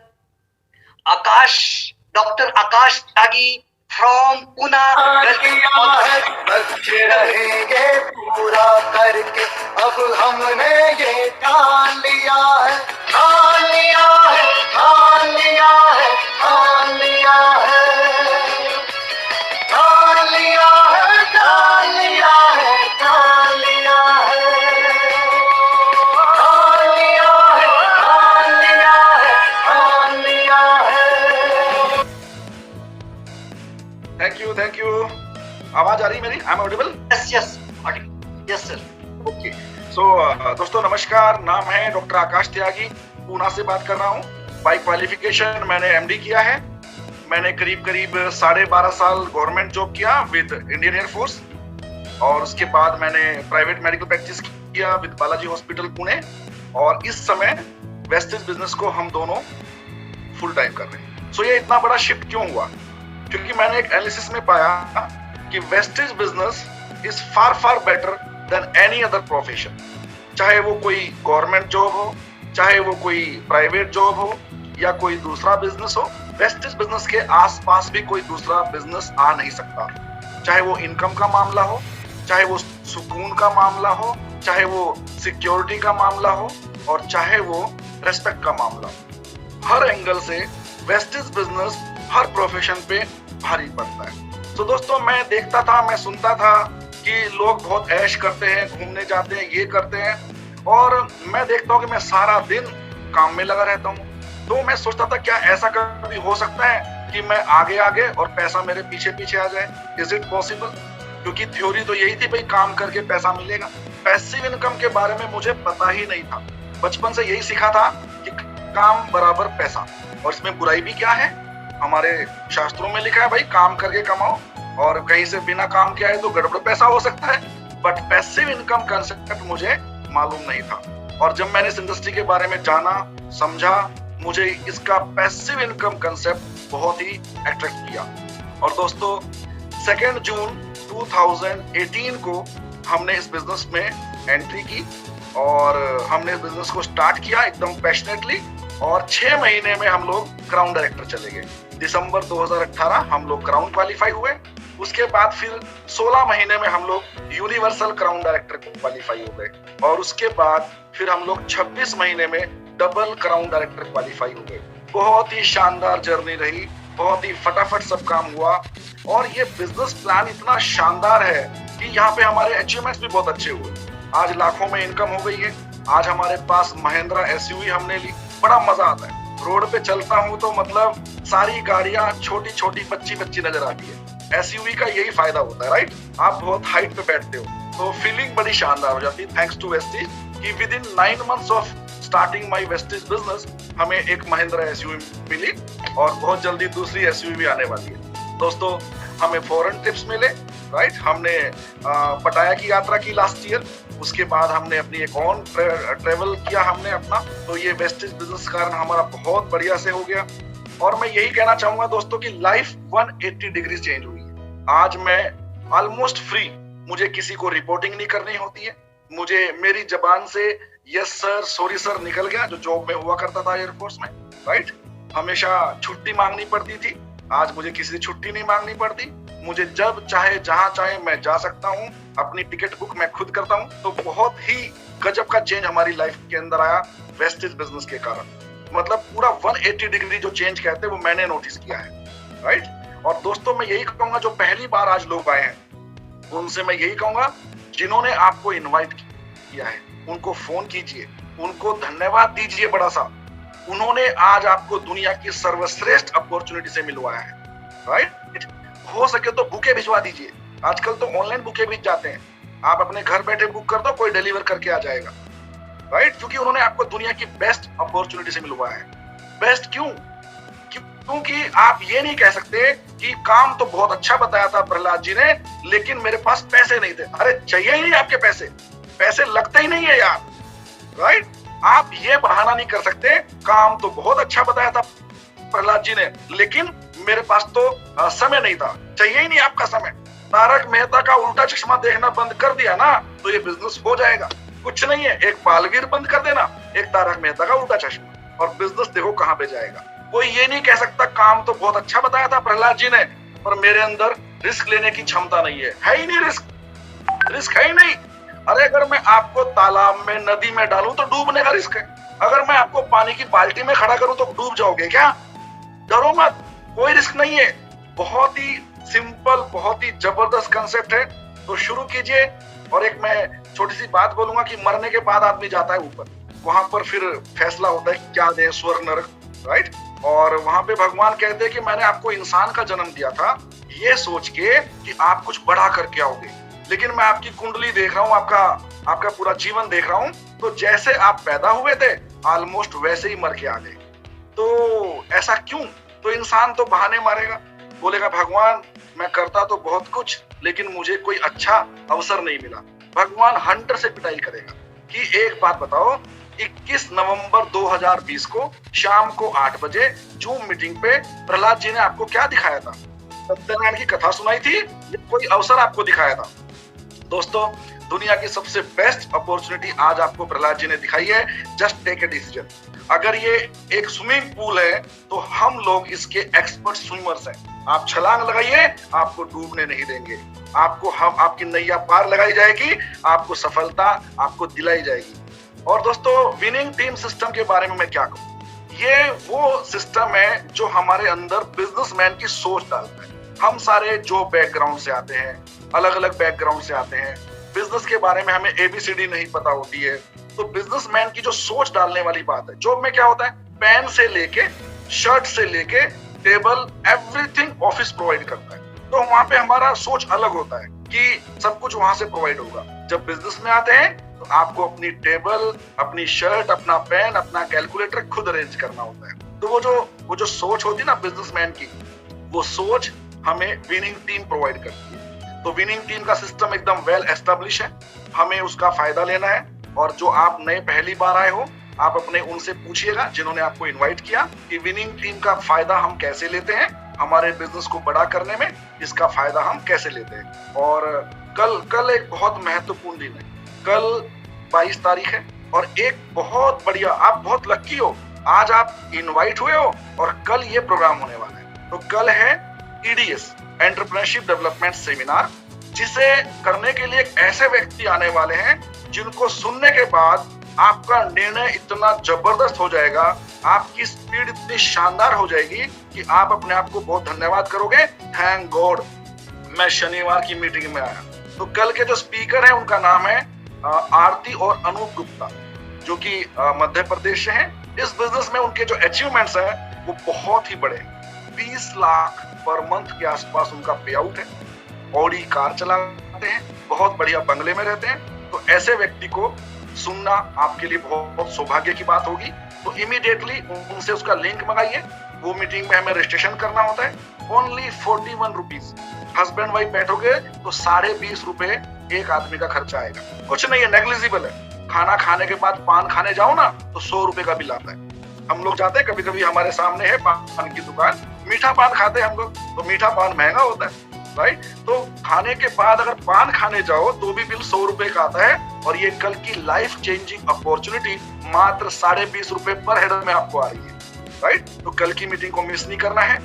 S1: doctor Akash Tyagi from Pune.
S2: बच्चे रहेंगे पूरा करके, अब हमने ये ठान लिया है, ठान लिया है, ठान लिया है, ठान लिया है, ठान लिया है, ठान लिया है, ठान लिया है, ठान लिया है, ठान लिया है, ठान लिया है।
S4: Thank you. आवाज आ रही है मेरी? I am audible?
S1: Yes sir.
S4: Okay. So दोस्तों नमस्कार, नाम है डॉक्टर आकाश त्यागी, पूना से बात कर रहा हूँ। बाय क्वालिफिकेशन मैंने एमडी किया है। मैंने करीब 12.5 साल गवर्नमेंट जॉब किया विद इंडियन एयरफोर्स, और उसके बाद मैंने प्राइवेट मेडिकल प्रैक्टिस किया विद बालाजी हॉस्पिटल पुणे, और इस समय वेस्टेज बिजनेस को हम दोनों फुल टाइम कर रहे हैं। सो ये इतना बड़ा शिफ्ट क्यों हुआ? क्योंकि मैंने एक एनालिसिस में पाया कि wastage business is far better than any other profession. चाहे वो कोई गवर्नमेंट जॉब हो, चाहे वो कोई प्राइवेट जॉब हो, या कोई दूसरा बिजनेस हो, वेस्टेज बिजनेस के आसपास भी कोई दूसरा बिजनेस आ नहीं सकता। चाहे वो इनकम का मामला हो, चाहे वो सुकून का मामला हो, चाहे वो सिक्योरिटी का मामला हो, और चाहे वो रेस्पेक्ट का मामला हो। हर एंगल से वेस्टेज बिजनेस हर प्रोफेशन पे भारी पड़ता है। तो दोस्तों मैं देखता था, मैं सुनता था कि लोग बहुत ऐश करते हैं, घूमने जाते हैं, ये करते हैं, और मैं देखता हूँ कि मैं सारा दिन काम में लगा रहता हूँ। तो मैं सोचता था क्या ऐसा कभी हो सकता है कि मैं आगे आगे और पैसा मेरे पीछे पीछे आ जाए? Is it possible? क्योंकि थ्योरी तो यही थी भाई काम करके पैसा मिलेगा। पैसिव इनकम के बारे में मुझे पता ही नहीं था। बचपन से यही सीखा था कि काम बराबर पैसा, और इसमें बुराई भी क्या है? हमारे शास्त्रों में लिखा है भाई काम करके कमाओ, और कहीं से बिना काम किया है तो गड़बड़ पैसा हो सकता है। बट पैसिव इनकम कंसेप्ट मुझे मालूम नहीं था, और जब मैंने इस इंडस्ट्री के बारे में जाना, समझा, मुझे इसका पैसिव इनकम कंसेप्ट बहुत ही अट्रैक्ट किया। और दोस्तों 2 जून 2018 को हमने इस बिजनेस में एंट्री की, और हमने इस बिजनेस को स्टार्ट किया एकदम पैशनेटली, और 6 महीने में हम लोग क्राउन डायरेक्टर चले गए। दिसंबर 2018 हम लोग क्राउन क्वालिफाई हुए। उसके बाद फिर 16 महीने में हम लोग यूनिवर्सल क्राउन डायरेक्टर क्वालिफाई हो गए, और उसके बाद फिर हम लोग 26 महीने में डबल क्राउन डायरेक्टर क्वालिफाई हो गए। बहुत ही शानदार जर्नी रही, बहुत ही फटाफट सब काम हुआ, और ये बिजनेस प्लान इतना शानदार है कि यहाँ पे हमारे अचीवमेंट्स भी बहुत अच्छे हुए। आज लाखों में इनकम हो गई है। आज हमारे पास महिंद्रा एसयूवी हमने ली, बड़ा मजा आता है। रोड पे चलता हूँ तो मतलब सारी गाड़ियां छोटी छोटी बच्ची नजर आती है। एसयूवी का यही फायदा होता है, राइट? आप बहुत हाइट पे बैठते हो तो फीलिंग बड़ी शानदार हो जाती है। थैंक्स टू वेस्टीज कि with in 9 months of starting my Vestige business हमें एक महिंद्रा एसयूवी मिली, और बहुत जल्दी दूसरी एसयूवी भी आने वाली है। दोस्तों हमें फॉरेन ट्रिप्स मिले, राइट? हमने पटाया की यात्रा की लास्ट ईयर। उसके बाद हमने अपनी एक ऑन ट्रेवल किया हमने अपना। तो ये वेस्टेज बिजनेस कारण हमारा बहुत बढ़िया से हो गया। और मैं यही कहना चाहूंगा दोस्तों कि लाइफ 180 डिग्री चेंज हुई है। आज मैं ऑलमोस्ट फ्री, मुझे किसी को रिपोर्टिंग नहीं करनी होती है। मुझे मेरी जबान से यस सर, सॉरी सर निकल गया, जो जॉब में हुआ करता था एयरफोर्स में, राइट? हमेशा छुट्टी मांगनी पड़ती थी, आज मुझे किसी से छुट्टी नहीं मांगनी पड़ती। मुझे जब चाहे जहां चाहे मैं जा सकता हूँ। अपनी टिकट बुक मैं खुद करता हूँ। तो बहुत ही गजब का चेंज हमारी लाइफ के अंदर आया वेस्टेज बिजनेस के कारण। मतलब पूरा 180 डिग्री जो चेंज कहते हैं वो मैंने नोटिस किया है, राइट? और दोस्तों मैं यही कहूंगा जो पहली बार आज लोग आए हैं उनसे मैं यही कहूंगा, जिन्होंने आपको इनवाइट किया है उनको फोन कीजिए, उनको धन्यवाद दीजिए बड़ा सा। उन्होंने आज आपको दुनिया की सर्वश्रेष्ठ अपॉर्चुनिटी से मिलवाया है, राइट? हो सके तो बुके भिजवा दीजिए। आजकल तो ऑनलाइन बुके भेज जाते हैं, आप अपने घर बैठे बुक कर दो, कोई डिलीवर करके आ जाएगा, राइट? क्योंकि उन्होंने आपको दुनिया की बेस्ट अपॉर्चुनिटी से मिलवाया है। बेस्ट क्यों? क्योंकि आप ये नहीं कह सकते कि काम तो बहुत अच्छा बताया था प्रहलाद जी ने, लेकिन मेरे पास पैसे नहीं थे। अरे चाहिए ही नहीं आपके पैसे, पैसे लगते ही नहीं है यार, राइट? आप ये बहाना नहीं कर सकते, काम तो बहुत अच्छा बताया था प्रहलाद जी ने, लेकिन मेरे पास तो समय नहीं था। चाहिए ही नहीं आपका समय। तारक मेहता का उल्टा चश्मा देखना बंद कर दिया ना तो ये बिजनेस हो जाएगा। कुछ नहीं है, एक बालवीर बंद कर देना, एक तारक मेहता का उल्टा चश्मा, और बिजनेस देखो कहां पे जाएगा। कोई ये नहीं कह सकता काम तो बहुत अच्छा बताया था प्रहलाद जी ने, पर मेरे अंदर रिस्क लेने की क्षमता नहीं है ही नहीं, रिस्क है ही नहीं। अरे अगर मैं आपको तालाब में, नदी में डालूं तो डूबने का रिस्क है। अगर मैं आपको पानी की बाल्टी में खड़ा करूं तो डूब जाओगे क्या? डरो मत, कोई रिस्क नहीं है। बहुत ही सिंपल, बहुत ही जबरदस्त कंसेप्ट है। तो शुरू कीजिए। और एक मैं छोटी सी बात बोलूंगा कि मरने के बाद आदमी जाता है ऊपर, वहां पर फिर फैसला होता है कि क्या दे, स्वर्ग नरक, राइट? और वहां पे भगवान कहते हैं कि मैंने आपको इंसान का जन्म दिया था ये सोच के कि आप कुछ बड़ा करके आओगे, लेकिन मैं आपकी कुंडली देख रहा हूँ, आपका पूरा जीवन देख रहा हूँ, तो जैसे आप पैदा हुए थे ऑलमोस्ट वैसे ही मर के आ गए। तो ऐसा क्यों? तो इंसान तो बहाने मारेगा, बोलेगा भगवान मैं करता तो बहुत कुछ, लेकिन मुझे कोई अच्छा अवसर नहीं मिला। भगवान हंटर से पिटाई करेगा कि एक बात बताओ, 21 नवंबर 2020 को शाम को 8 बजे जूम मीटिंग पे प्रहलाद जी ने आपको क्या दिखाया था? सत्यनारायण की कथा सुनाई थी, कोई अवसर आपको दिखाया था? दोस्तों दुनिया की सबसे बेस्ट अपॉर्चुनिटी आज आपको प्रहलाद जी ने दिखाई है। Just take a decision. अगर ये एक स्विमिंग पूल है तो हम लोग इसके एक्सपर्ट स्विमर्स हैं। आप छलांग लगाइए, आपको डूबने नहीं देंगे। हम आपकी नैया पार लगाई जाएगी, आपको सफलता आपको दिलाई जाएगी। और दोस्तों विनिंग टीम सिस्टम के बारे में मैं क्या कहूँ, ये वो सिस्टम है जो हमारे अंदर बिजनेसमैन की सोच डालता है। हम सारे जो बैकग्राउंड से आते हैं, अलग अलग बैकग्राउंड से आते हैं, बिजनेस के बारे में हमें ABCD नहीं पता होती है, तो बिजनेसमैन की जो सोच डालने वाली बात है, जॉब में क्या होता है, पेन से लेके शर्ट से लेके टेबल एवरीथिंग ऑफिस प्रोवाइड करता है। तो वहां पे हमारा सोच अलग होता है कि सब कुछ वहां से प्रोवाइड होगा। जब बिजनेस में आते हैं तो आपको अपनी टेबल, अपनी शर्ट, अपना पेन, अपना कैलकुलेटर खुद अरेंज करना होता है। तो वो जो सोच होती है ना बिजनेसमैन की, वो सोच हमें विनिंग टीम प्रोवाइड करती है। तो विनिंग टीम का सिस्टम एकदम वेल एस्टेब्लिश है, हमें उसका फायदा लेना है। और जो आप नए पहली बार आए हो, आप अपने उनसे पूछिएगा जिन्होंने आपको इनवाइट किया कि विनिंग टीम का फायदा हम कैसे लेते हैं, हमारे बिजनेस को बड़ा करने में इसका फायदा हम कैसे लेते हैं। और कल एक बहुत महत्वपूर्ण दिन है, कल 22 तारीख है और एक बहुत बढ़िया, आप बहुत लक्की हो, आज आप इनवाइट हुए हो और कल ये प्रोग्राम होने वाला है। तो कल है EDS एंटरप्रेन्योरशिप डेवलपमेंट सेमिनार, जिसे करने के लिए एक ऐसे व्यक्ति आने वाले हैं जिनको सुनने के बाद आपका निर्णय इतना जबरदस्त हो जाएगा, आपकी स्पीड इतनी शानदार हो जाएगी कि आप अपने आप को बहुत धन्यवाद करोगे, थैंक गॉड मैं शनिवार की मीटिंग में आया। तो कल के जो स्पीकर हैं उनका नाम है आरती और अनूप गुप्ता, जो कि मध्य प्रदेश से हैं। इस बिजनेस में उनके जो अचीवमेंट्स हैं वो बहुत ही बड़े, 20 लाख पर मंथ के आसपास उनका पे आउट है, ऑडी कार चलाते हैं, बहुत बढ़िया बंगले में रहते हैं। तो ऐसे व्यक्ति को सुनना आपके लिए बहुत सौभाग्य की बात होगी। तो इमीडिएटली उनसे उसका लिंक मंगाइए। वो मीटिंग में हमें रजिस्ट्रेशन करना होता है, ओनली 41 रुपीज। हस्बैंड वाइफ बैठोगे तो 20.5 रुपए एक आदमी का खर्चा आएगा, कुछ नहीं है, नेग्लिजिबल है। खाना खाने के बाद पान खाने जाओ ना तो 100 रुपए का बिल आता है। हम लोग जाते हैं, कभी कभी हमारे सामने है पान की दुकान, मीठा पान खाते हैं हम लोग, तो मीठा पान महंगा होता है, राइट। तो खाने के बाद अगर पान खाने जाओ तो भी बिल 100 रुपए का आता है। और ये कल की लाइफ चेंजिंग अपॉर्चुनिटी मात्र 20.5 रुपए पर हेड में आपको आ रही है, राइट। तो कल की मीटिंग को मिस नहीं करना है।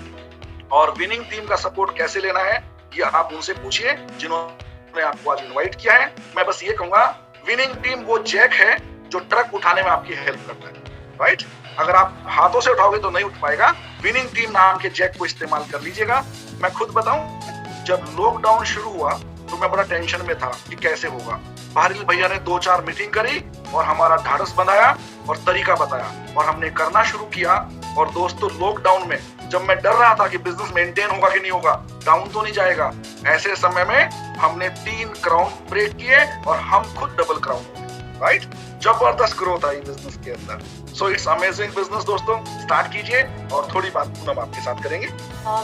S4: और विनिंग टीम का सपोर्ट कैसे लेना है ये आप उनसे पूछिए जिन्होंने आपको आज इनवाइट किया है। मैं बस ये कहूंगा, विनिंग टीम वो जैक है जो ट्रक उठाने में आपकी हेल्प करता है, राइट। अगर आप हाथों से उठाओगे तो नहीं उठ पाएगा, विनिंग टीम नाम के जैक को इस्तेमाल कर लीजिएगा। मैं खुद बताऊं, जब लॉकडाउन शुरू हुआ तो मैं बड़ा टेंशन में था कि कैसे होगा। बहरील भैया ने 2-4 मीटिंग करी और हमारा ढाढ़स बनाया और तरीका बताया और हमने करना शुरू किया। और दोस्तों, लॉकडाउन में जब मैं डर रहा था कि बिजनेस मेंटेन होगा कि नहीं होगा, डाउन तो नहीं जाएगा, ऐसे समय में हमने 3 क्राउन ब्रेक किए और हम खुद डबल क्राउन हो गए, राइट। जबरदस्त ग्रोथ आई बिजनेस के अंदर। So it's amazing business. दोस्तों, स्टार्ट कीजिए और थोड़ी बात पूनम आपके साथ करेंगे।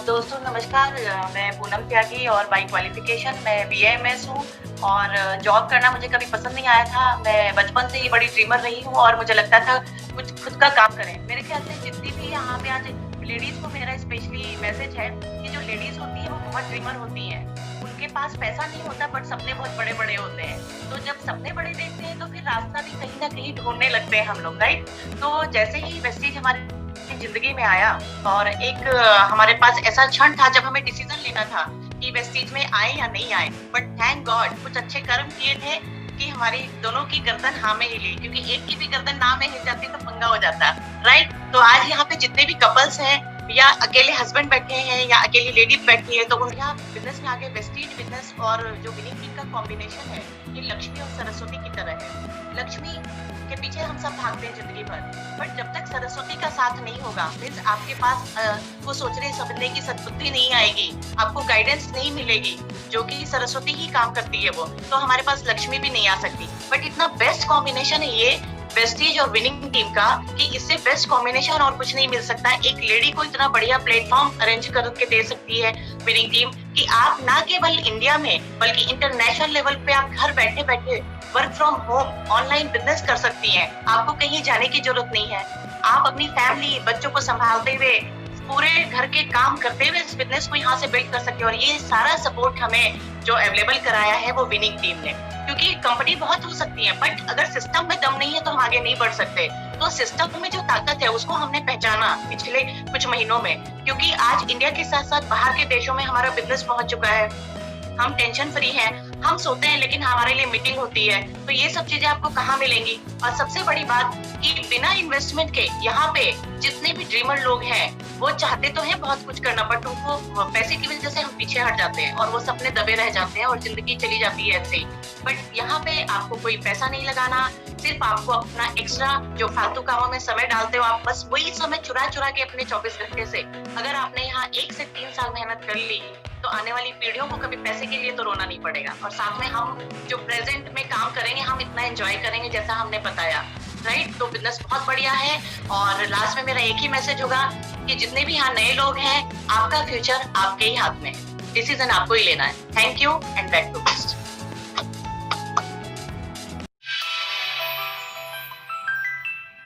S5: दोस्तों नमस्कार, मैं पूनम त्यागी और बाई क्वालिफिकेशन मैं BAMS हूँ। और जॉब करना मुझे कभी पसंद नहीं आया था। मैं बचपन से ही बड़ी ड्रीमर रही हूँ और मुझे लगता था कुछ खुद का काम करें। मेरे ख्याल से जितनी भी यहाँ पे आज लेडीज को मेरा स्पेशली मैसेज है कि जो लेडीज होती है वो बहुत ड्रीमर होती हैं। उनके पास पैसा नहीं होता बट सपने बहुत बड़े बड़े होते हैं। तो जब सपने बड़े देखते हैं तो फिर रास्ता भी कहीं ना कहीं ढूंढने लगते हैं हम लोग, राइट। तो जैसे ही वेस्टीज हमारी जिंदगी में आया और एक हमारे पास ऐसा क्षण था जब हमें डिसीजन लेना था कि वेस्टीज में आए या नहीं आए। बट थैंक गॉड कुछ अच्छे कर्म किए थे कि हमारी दोनों की गर्दन हाँ में हिली, क्योंकि एक की भी गर्दन ना में हिल जाती तो पंगा हो जाता, राइट। तो आज यहाँ पे जितने भी कपल्स हैं या अकेले हस्बैंड बैठे हैं या अकेली लेडी बैठी है, तो उनका बिजनेस में आगे वेस्टीज बिजनेस और जो विनिंग टीम का कॉम्बिनेशन है ये लक्ष्मी और सरस्वती की तरह है। लक्ष्मी के पीछे हम सब भागते हैं जिंदगी भर, बट जब तक सरस्वती का साथ नहीं होगा, मीन्स आपके पास वो सोचने समझने की सद्बुद्धि नहीं आएगी, आपको गाइडेंस नहीं मिलेगी, जो कि सरस्वती ही काम करती है वो, तो हमारे पास लक्ष्मी भी नहीं आ सकती। बट इतना बेस्ट कॉम्बिनेशन है ये वेस्टीज और विनिंग टीम का कि इससे बेस्ट कॉम्बिनेशन और कुछ नहीं मिल सकता। एक लेडी को इतना बढ़िया प्लेटफॉर्म अरेंज करके दे सकती है विनिंग टीम कि आप ना केवल इंडिया में बल्कि इंटरनेशनल लेवल पे आप घर बैठे बैठे work from home online business कर सकती हैं। आपको कहीं जाने की जरूरत नहीं है। आप अपनी फैमिली बच्चों को संभालते हुए पूरे घर के काम करते हुए इस बिजनेस को यहाँ से बिल्ड कर सकते हैं। और ये सारा सपोर्ट हमें जो अवेलेबल कराया है वो विनिंग टीम ने, क्योंकि कंपनी बहुत हो सकती है बट अगर सिस्टम में दम नहीं है तो हम आगे नहीं बढ़ सकते। तो सिस्टम में जो ताकत है उसको हमने पहचाना पिछले कुछ महीनों में, क्योंकि आज इंडिया के साथ साथ बाहर के देशों में हमारा बिजनेस पहुंच चुका है। हम टेंशन फ्री हैं, हम सोते हैं लेकिन हमारे लिए मीटिंग होती है। तो ये सब चीजें आपको कहाँ मिलेंगी? और सबसे बड़ी बात कि बिना इन्वेस्टमेंट के यहाँ पे जितने भी ड्रीमर लोग हैं वो चाहते तो हैं बहुत कुछ करना, बट उनको पैसे की वजह से हम पीछे हट जाते हैं और वो सपने दबे रह जाते हैं और जिंदगी चली जाती है ऐसे ही। बट यहाँ पे आपको कोई पैसा नहीं लगाना, सिर्फ आपको अपना एक्स्ट्रा जो फालतू कामों में समय डालते हो आप, बस वही समय चुरा चुरा के अपने 24 घंटे से अगर आपने यहाँ 1 से 3 साल मेहनत कर ली तो आने वाली पीढ़ियों को कभी पैसे के लिए तो रोना नहीं पड़ेगा। और साथ में हम जो प्रेजेंट में काम करेंगे हम इतना एंजॉय करेंगे जैसा हमने बताया, राइट? तो बिजनेस बहुत बढ़िया है। और लास्ट में मेरा एक ही मैसेज होगा कि जितने भी यहाँ नए लोग हैं, आपका फ्यूचर आपके ही हाथ में है, डिसीजन आपको ही लेना है। Thank you and back to